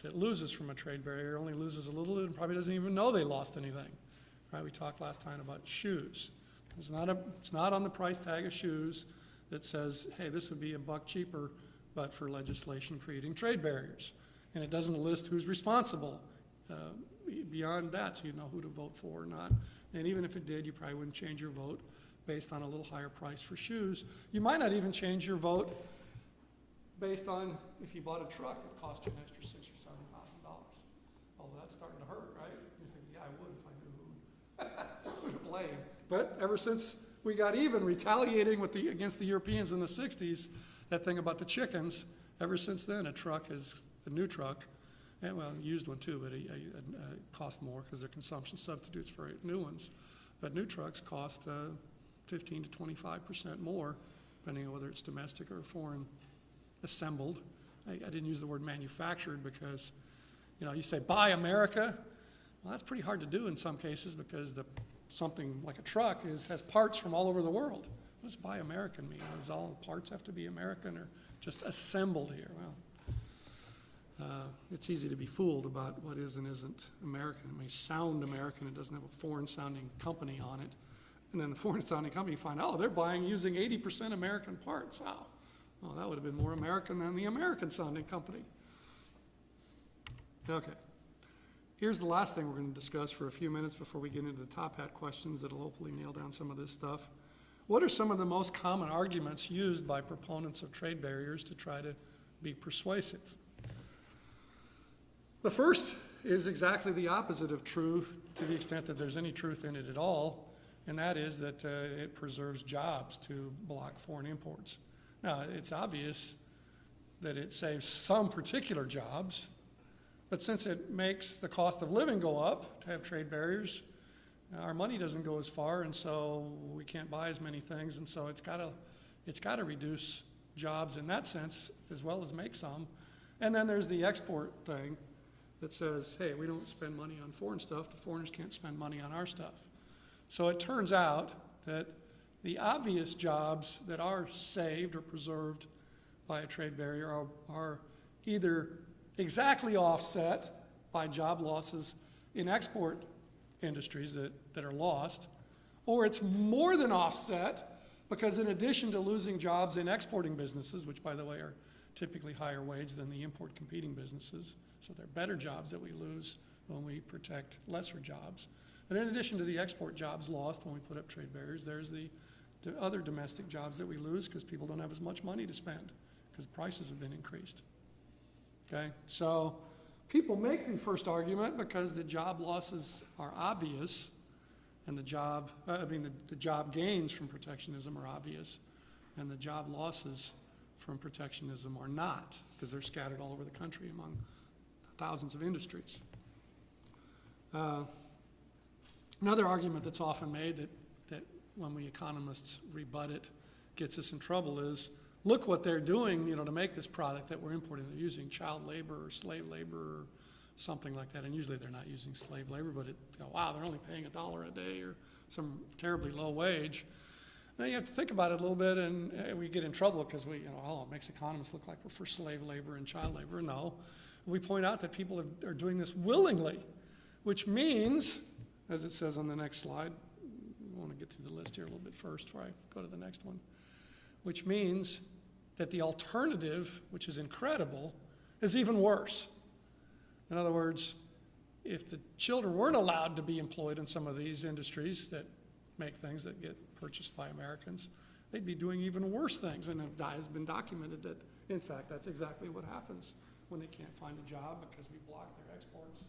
that loses from a trade barrier only loses a little and probably doesn't even know they lost anything. Right? We talked last time about shoes. It's not on the price tag of shoes that says, hey, this would be $1 cheaper, but for legislation creating trade barriers. And it doesn't list who's responsible beyond that, so you know who to vote for or not. And even if it did, you probably wouldn't change your vote based on a little higher price for shoes. You might not even change your vote based on if you bought a truck, it cost you an extra $6,000 or $7,000. Although that's starting to hurt, right? You think, yeah, I would if I knew who to blame. But ever since we got even retaliating against the Europeans in the 60s, that thing about the chickens, ever since then, a new truck, and well, a used one too, but it cost more because they're consumption substitutes for new ones. But new trucks cost 15 to 25% more, depending on whether it's domestic or foreign assembled. I didn't use the word manufactured because, you say buy America. Well, that's pretty hard to do in some cases because something like a truck has parts from all over the world. What does buy American mean? Does all parts have to be American or just assembled here? Well, it's easy to be fooled about what is and isn't American. It may sound American. It doesn't have a foreign-sounding company on it. And then the foreign-sounding company, you find, they're buying using 80% American parts. Oh, well, that would have been more American than the American-sounding company. Okay. Here's the last thing we're going to discuss for a few minutes before we get into the top hat questions that'll hopefully nail down some of this stuff. What are some of the most common arguments used by proponents of trade barriers to try to be persuasive? The first is exactly the opposite of true to the extent that there's any truth in it at all, and that is that it preserves jobs to block foreign imports. Now, it's obvious that it saves some particular jobs, but since it makes the cost of living go up to have trade barriers, our money doesn't go as far, and so we can't buy as many things, and so it's got to reduce jobs in that sense as well as make some. And then there's the export thing that says, hey, we don't spend money on foreign stuff, the foreigners can't spend money on our stuff. So it turns out that the obvious jobs that are saved or preserved by a trade barrier are either exactly offset by job losses in export industries that are lost, or it's more than offset because in addition to losing jobs in exporting businesses, which by the way are typically higher wage than the import competing businesses, so they're better jobs that we lose when we protect lesser jobs. But in addition to the export jobs lost when we put up trade barriers, there's the other domestic jobs that we lose because people don't have as much money to spend because prices have been increased. Okay, so people make the first argument because the job losses are obvious and the job gains from protectionism are obvious and the job losses from protectionism are not because they're scattered all over the country among thousands of industries. Another argument that's often made that when we economists rebut it gets us in trouble is, look what they're doing, to make this product that we're importing. They're using child labor or slave labor or something like that. And usually they're not using slave labor, but wow, they're only paying $1 a day or some terribly low wage. Now you have to think about it a little bit, and we get in trouble because it makes economists look like we're for slave labor and child labor. No, we point out that people are doing this willingly, which means, as it says on the next slide, I want to get through the list here a little bit first before I go to the next one, which means that the alternative, which is incredible, is even worse. In other words, if the children weren't allowed to be employed in some of these industries that make things that get purchased by Americans, they'd be doing even worse things. And it has been documented that, in fact, that's exactly what happens when they can't find a job because we block their exports.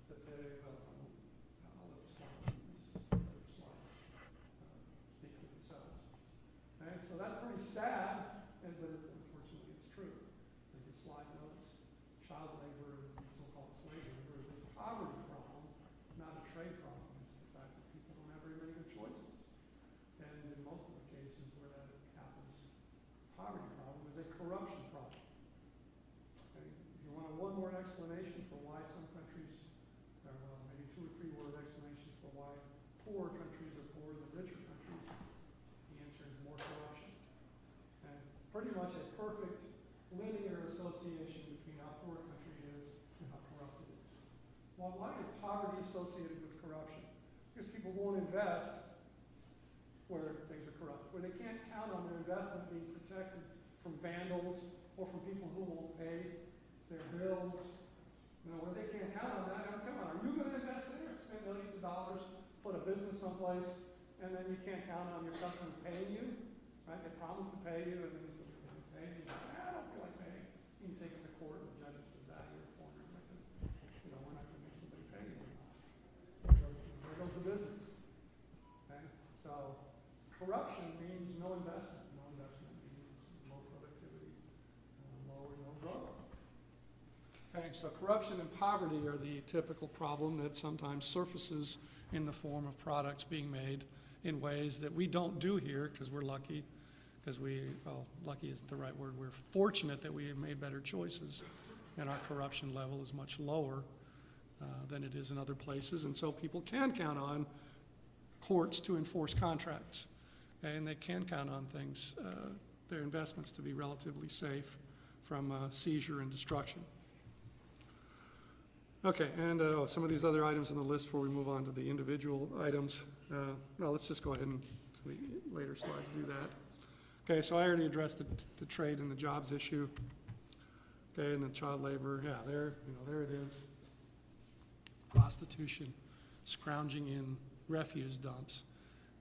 That they, I'll let this slide speak for themselves. Okay, so that's pretty sad, but unfortunately it's true. As the slide notes, child labor and so-called slave labor is a poverty problem, not a trade problem. It's the fact that people don't have very many good choices. And in most of the cases where that happens, poverty problem is a corruption problem. Okay? If you want a one-word explanation for why some countries, or maybe 2 or 3 word explanation for Well, why is poverty associated with corruption? Because people won't invest where things are corrupt, where they can't count on their investment being protected from vandals or from people who won't pay their bills. You know, where they can't count on that. Now, come on, are you going to invest there? Spend millions of dollars, put a business someplace, and then you can't count on your customers paying you, right? They promise to pay you, and then you say, "We're going to pay you." I don't feel like paying. You can take them to court, and the judge says, "You're a foreigner. You know, we're not going to make somebody pay you." There goes the business. Okay? So, corruption means no investment. No investment means low productivity, low or no growth. Okay, so corruption and poverty are the typical problem that sometimes surfaces in the form of products being made in ways that we don't do here because we're lucky, lucky isn't the right word, we're fortunate that we have made better choices and our corruption level is much lower than it is in other places, and so people can count on courts to enforce contracts, and they can count on things, their investments to be relatively safe from seizure and destruction. Okay, and some of these other items on the list before we move on to the individual items. Well, let's just go ahead and, so the later slides do that. Okay, so I already addressed the trade and the jobs issue. Okay, and the child labor, yeah, there it is. Prostitution, scrounging in refuse dumps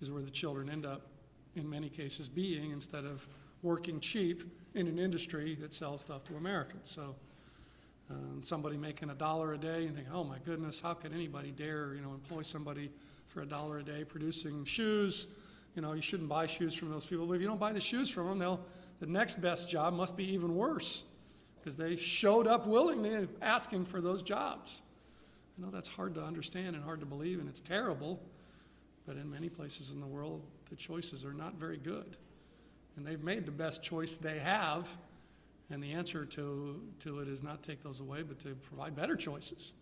is where the children end up, in many cases, being instead of working cheap in an industry that sells stuff to Americans. So somebody making $1 a day and think, oh my goodness, how could anybody dare, employ somebody for $1 a day producing shoes? You shouldn't buy shoes from those people. But if you don't buy the shoes from them, the next best job must be even worse because they showed up willingly asking for those jobs. I know that's hard to understand and hard to believe, and it's terrible, but in many places in the world, the choices are not very good. And they've made the best choice they have, and the answer to it is not take those away, but to provide better choices,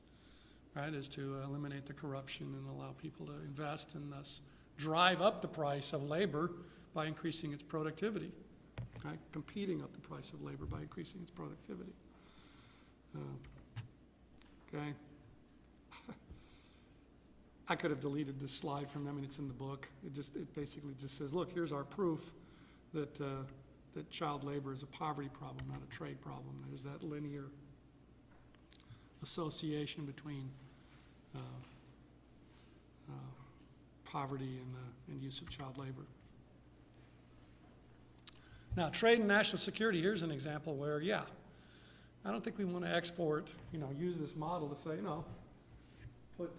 right? Is to eliminate the corruption and allow people to invest and thus drive up the price of labor by increasing its productivity, right? Competing up the price of labor by increasing its productivity. Okay. I could have deleted this slide from them, and it's in the book. It basically just says, look, here's our proof that that child labor is a poverty problem, not a trade problem. There's that linear association between poverty and use of child labor. Now, trade and national security, here's an example where, yeah, I don't think we want to export, use this model to say, put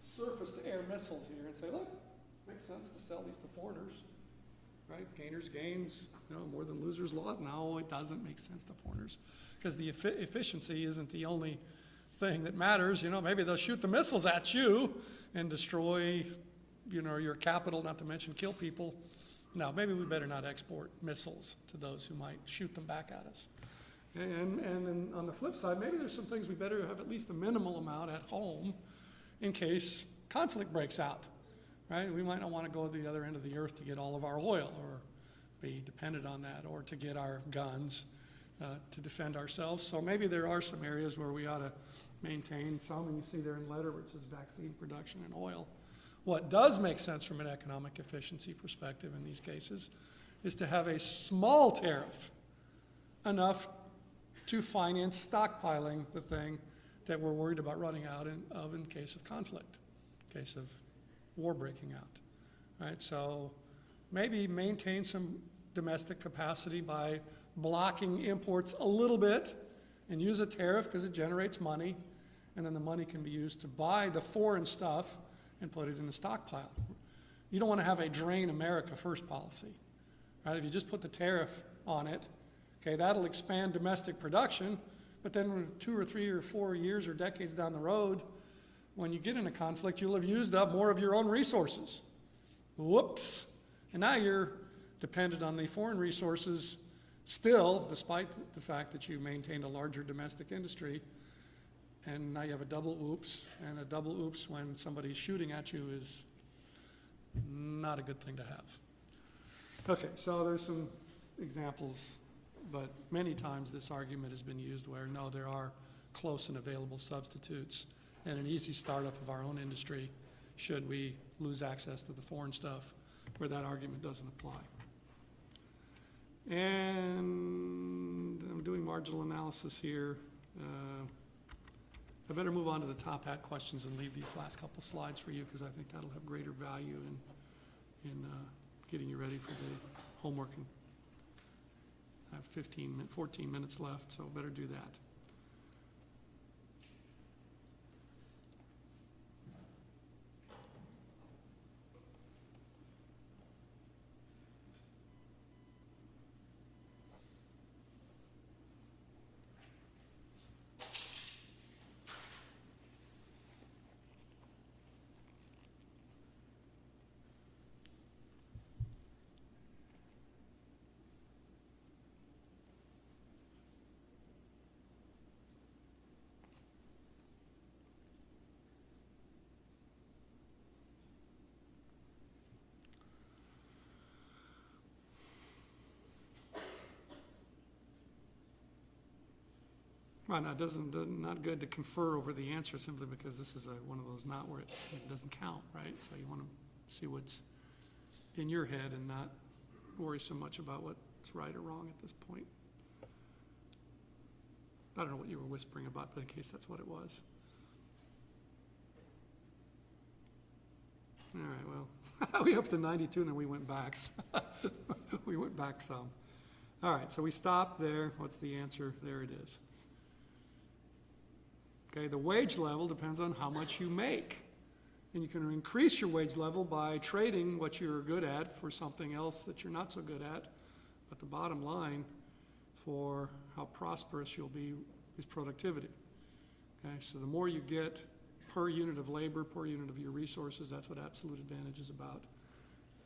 surface-to-air missiles here and say, look, makes sense to sell these to foreigners. Right? Gainers, gains, more than losers, lost. No, it doesn't make sense to foreigners because the efficiency isn't the only thing that matters. Maybe they'll shoot the missiles at you and destroy, your capital, not to mention kill people. No, maybe we better not export missiles to those who might shoot them back at us. And on the flip side, maybe there's some things we better have at least a minimal amount at home in case conflict breaks out. Right? We might not want to go to the other end of the earth to get all of our oil or be dependent on that or to get our guns to defend ourselves. So maybe there are some areas where we ought to maintain some, and you see there in the letter where it says vaccine production and oil. What does make sense from an economic efficiency perspective in these cases is to have a small tariff, enough to finance stockpiling the thing that we're worried about running out of in case of conflict, in case of war breaking out, right? So maybe maintain some domestic capacity by blocking imports a little bit and use a tariff because it generates money, and then the money can be used to buy the foreign stuff and put it in the stockpile. You don't want to have a drain America first policy, right? If you just put the tariff on it, okay, that'll expand domestic production, but then 2 or 3 or 4 years or decades down the road, when you get in a conflict, you'll have used up more of your own resources. Whoops. And now you're dependent on the foreign resources still, despite the fact that you maintained a larger domestic industry. And now you have a double oops, and a double oops when somebody's shooting at you is not a good thing to have. Okay, so there's some examples, but many times this argument has been used where, no, there are close and available substitutes, and an easy startup of our own industry should we lose access to the foreign stuff where that argument doesn't apply. And I'm doing marginal analysis here. I better move on to the top hat questions and leave these last couple slides for you, because I think that'll have greater value in getting you ready for the homework. And I have 14 minutes left, so better do that. Well, no, not good to confer over the answer simply because this is one of those not where it doesn't count, right? So you want to see what's in your head and not worry so much about what's right or wrong at this point. I don't know what you were whispering about, but in case that's what it was. All right, well, we up to 92 and then we went back. We went back some. All right, so we stopped there. What's the answer? There it is. Okay, the wage level depends on how much you make. And you can increase your wage level by trading what you're good at for something else that you're not so good at. But the bottom line for how prosperous you'll be is productivity. Okay, so the more you get per unit of labor, per unit of your resources, that's what absolute advantage is about.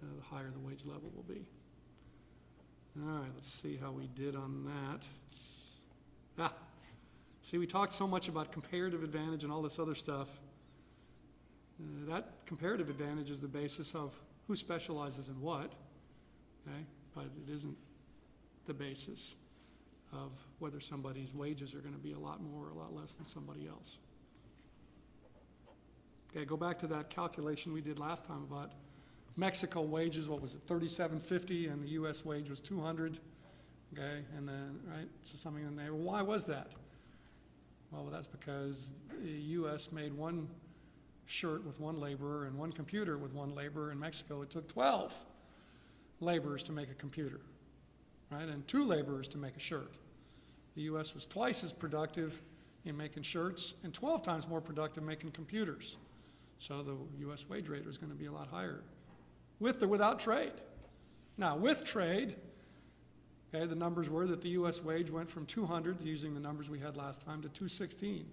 The higher the wage level will be. All right, let's see how we did on that. See, we talked so much about comparative advantage and all this other stuff. That comparative advantage is the basis of who specializes in what, okay? But it isn't the basis of whether somebody's wages are going to be a lot more or a lot less than somebody else. Okay, go back to that calculation we did last time about Mexico wages. What was it, $37.50, and the U.S. wage was $200. Okay, and then right, so something in there. Why was that? Well, that's because the U.S. made one shirt with one laborer and one computer with one laborer. In Mexico, it took 12 laborers to make a computer, right, and 2 laborers to make a shirt. The U.S. was twice as productive in making shirts and 12 times more productive making computers. So the U.S. wage rate was going to be a lot higher, with or without trade. Now, with trade, okay, the numbers were that the U.S. wage went from 200, using the numbers we had last time, to 216.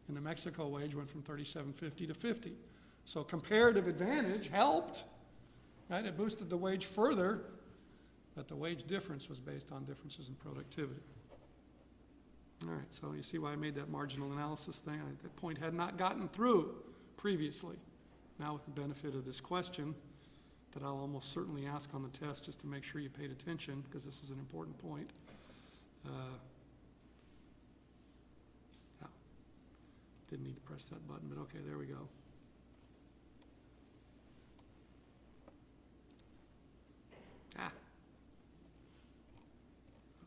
And the Mexico wage went from 37.50 to 50. So comparative advantage helped, right? It boosted the wage further, but the wage difference was based on differences in productivity. All right, so you see why I made that marginal analysis thing? That point had not gotten through previously. Now with the benefit of this question that I'll almost certainly ask on the test just to make sure you paid attention, because this is an important point. Didn't need to press that button, but okay, there we go.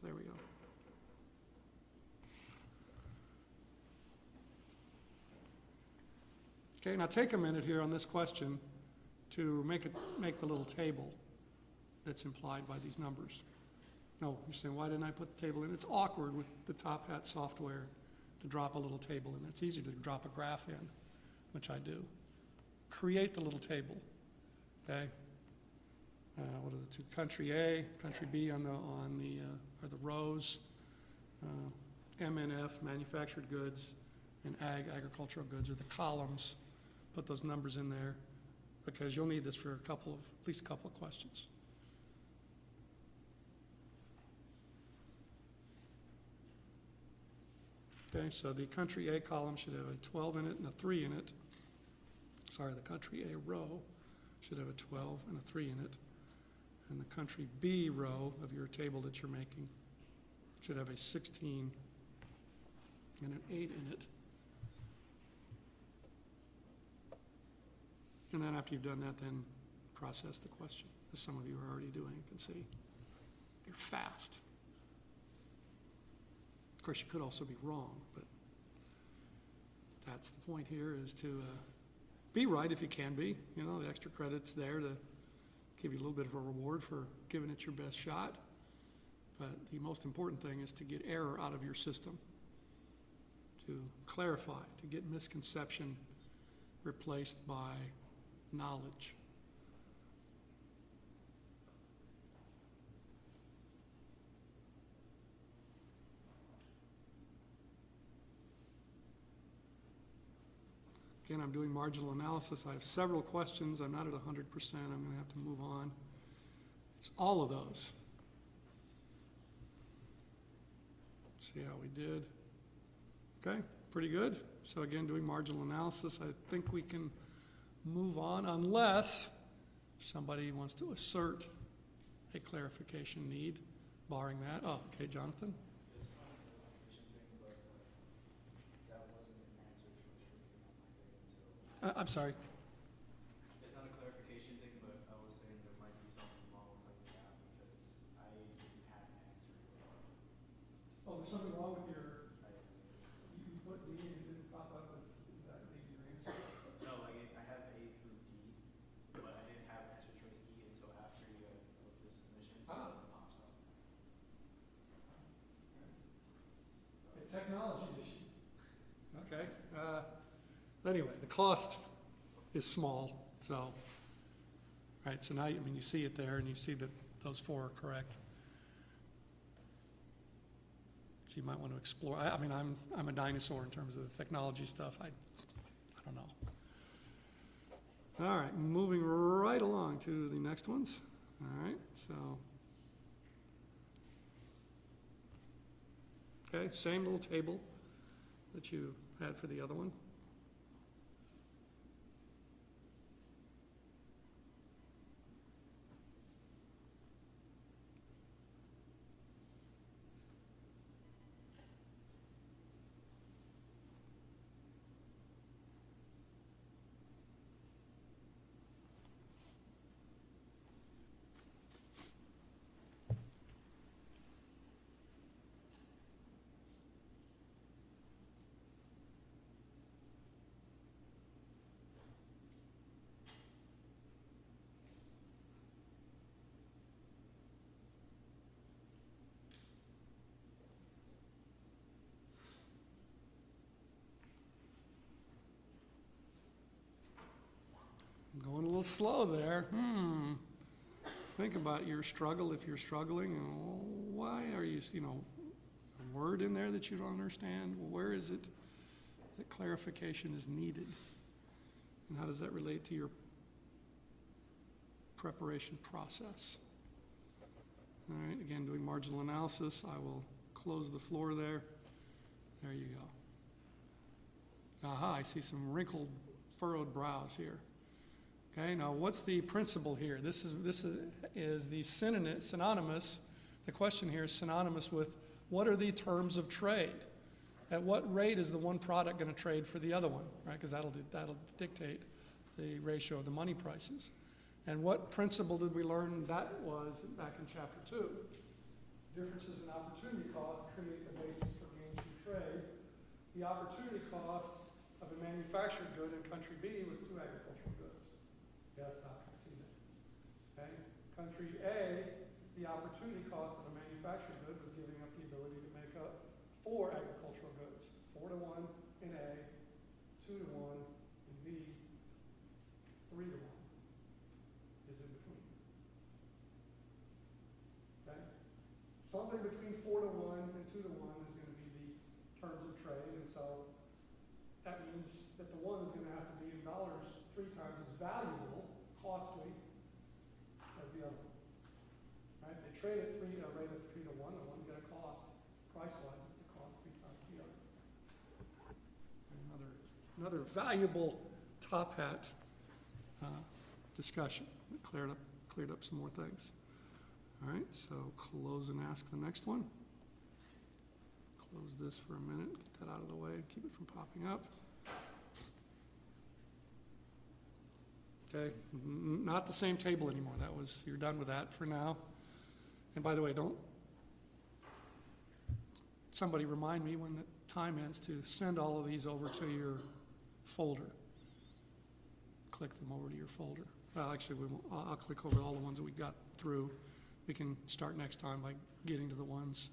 There we go. Okay, now take a minute here on this question to make the little table that's implied by these numbers. No, you're saying, why didn't I put the table in? It's awkward with the Top Hat software to drop a little table in there. It's easy to drop a graph in, which I do. Create the little table, okay? What are the two? Country A, country B are the rows. MNF, manufactured goods, and agricultural goods, are the columns. Put those numbers in there because you'll need this for at least a couple of questions. Okay, so the country A column should have a 12 in it and a 3 in it. Sorry, the country A row should have a 12 and a 3 in it. And the country B row of your table that you're making should have a 16 and an 8 in it. And then after you've done that, then process the question, as some of you are already doing, you can see. You're fast. Of course, you could also be wrong, but that's the point here, is to be right if you can be. You know, the extra credit's there to give you a little bit of a reward for giving it your best shot. But the most important thing is to get error out of your system, to clarify, to get misconception replaced by knowledge. Again, I'm doing marginal analysis. I have several questions. I'm not at 100%. I'm going to have to move on. It's all of those. See how we did. Okay, pretty good. So again, doing marginal analysis, I think we can move on unless somebody wants to assert a clarification need, barring that. Oh, okay, Jonathan? It's not a clarification thing, but that wasn't an answer to what you were on my grade until. I'm sorry. It's not a clarification thing, but I was saying there might be something wrong with like the app because I didn't have an answer. Oh, there's something wrong with your, I, you put D and it didn't pop up as exactly your answer? no, like I have A through D, but I didn't have answer choice E until after you wrote the submission, so Ah. it pops up. A technology issue. Okay. Anyway, the cost is small, so, right, so now, I mean, you see it there, and you see that those 4 are correct. So you might want to explore. I mean, I'm a dinosaur in terms of the technology stuff. I don't know. All right, moving right along to the next ones. All right, so. Okay, same little table that you had for the other one. I'm going a little slow there. Think about your struggle if you're struggling. Why are you, a word in there that you don't understand? Where is it that clarification is needed? And how does that relate to your preparation process? All right, again, doing marginal analysis. I will close the floor there. There you go. Aha, I see some wrinkled, furrowed brows here. Okay, now what's the principle here? This is the synonymous, the question here is synonymous with what are the terms of trade? At what rate is the one product going to trade for the other one, right? Because that'll dictate the ratio of the money prices. And what principle did we learn that was back in chapter 2? Differences in opportunity cost create the basis for gains through trade. The opportunity cost of a manufactured good in country B was 2 agricultural goods. Yes, not conceded. Okay. Country A, the opportunity cost of a manufactured good was giving up the ability to make up 4 agricultural goods. 4 to 1 in A, 2 to 1 in B, 3 to 1 is in between. Okay? Something between 4 to 1 and 2 to 1 is going to be the terms of trade, and so that means that the one is going to have to be in dollars 3 times as valuable, costly, as the other one. Right? They trade at a rate of 3 to 1, the one's going to cost, price-wise, it's going to cost 3 times the other. Another valuable top hat discussion that cleared up some more things. All right, so close and ask the next one. Close this for a minute, get that out of the way, keep it from popping up. Okay, not the same table anymore. You're done with that for now. And by the way, somebody remind me when the time ends to send all of these over to your folder. Click them over to your folder. Well, actually, I'll click over all the ones that we got through. We can start next time by getting to the ones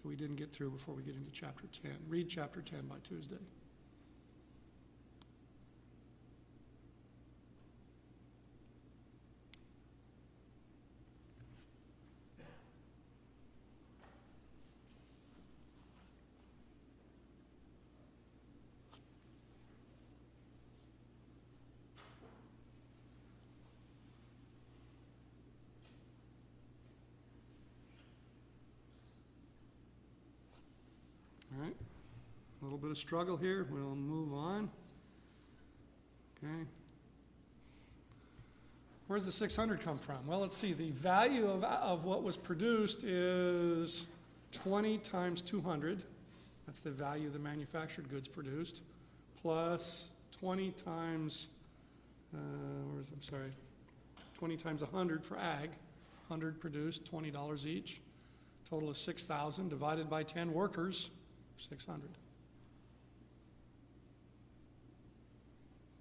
that we didn't get through before we get into chapter 10. Read chapter 10 by Tuesday. All right, a little bit of struggle here. We'll move on. Okay. Where's the 600 come from? Well, let's see. The value of what was produced is 20 times 200. That's the value of the manufactured goods produced, plus 20 times, 20 times 100 for ag. 100 produced, $20 each. Total of 6,000 divided by 10 workers. 600.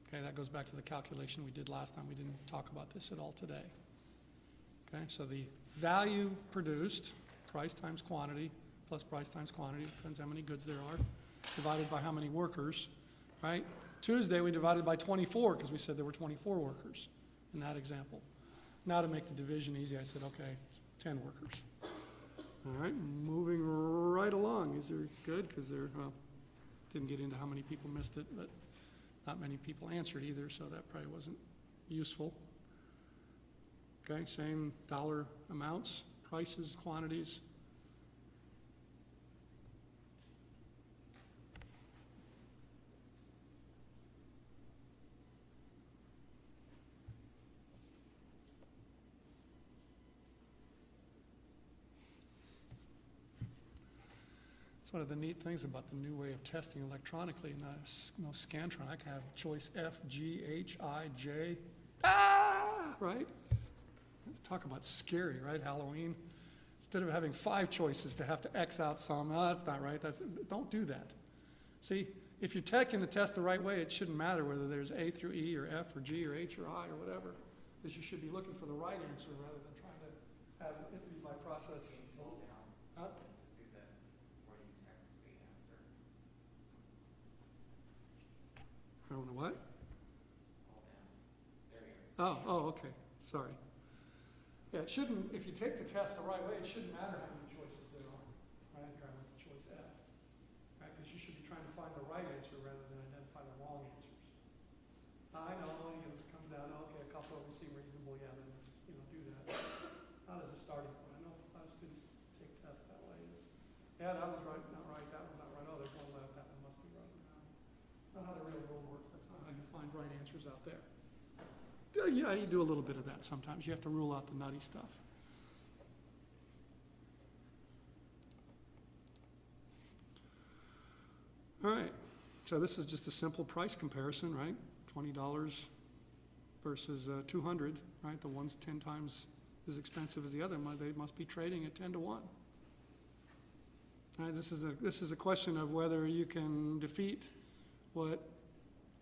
Okay, that goes back to the calculation we did last time. We didn't talk about this at all today. Okay, so the value produced, price times quantity, plus price times quantity, depends how many goods there are, divided by how many workers, right? Tuesday we divided by 24 because we said there were 24 workers in that example. Now to make the division easy, I said, okay, 10 workers. All right, moving right along. These are good because didn't get into how many people missed it, but not many people answered either, so that probably wasn't useful. Okay, same dollar amounts, prices, quantities. One of the neat things about the new way of testing electronically, no Scantron. I can have choice F, G, H, I, J. Right? Talk about scary, right? Halloween. Instead of having 5 choices to have to X out some, that's not right. Don't do that. See, if you're taking the test the right way, it shouldn't matter whether there's A through E or F or G or H or I or whatever, because you should be looking for the right answer rather than trying to have it be by process. Huh? I don't know what? Oh, okay. Sorry. Yeah, it shouldn't, if you take the test the right way, it shouldn't matter how many choices there are. Right? Here I went to choice F. Right? Because you should be trying to find the right answer rather than identify the wrong answers. I know, if it comes down, okay, a couple of them seem reasonable, yeah, then do that. Not as a starting point. I know a lot of students take tests that way. Yeah, that was right, not right, that was not right. Oh, there's one left, that one must be right. No. It's not how the real world works. That's not how you find right answers out there. Yeah, you do a little bit of that sometimes. You have to rule out the nutty stuff. All right, so this is just a simple price comparison, right? $20 versus 200, right? The one's 10 times as expensive as the other. They must be trading at 10 to 1. All right, this is a question of whether you can defeat what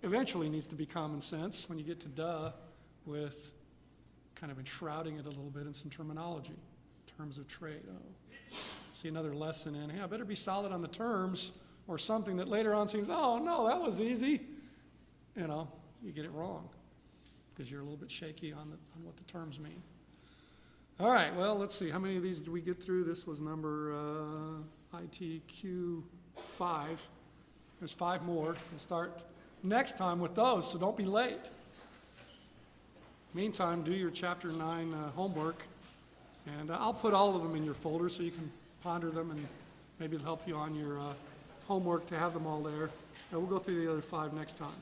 eventually needs to be common sense when you get to duh, with kind of enshrouding it a little bit in some terminology, terms of trade. Oh, see another lesson in, hey, I better be solid on the terms, or something that later on seems, oh no, that was easy. You get it wrong because you're a little bit shaky on what the terms mean. All right, well, let's see. How many of these did we get through? This was number ITQ 5. There's 5 more. We'll start next time with those, so don't be late. Meantime, do your Chapter 9 homework, and I'll put all of them in your folder so you can ponder them, and maybe it'll help you on your homework to have them all there. And we'll go through the other 5 next time.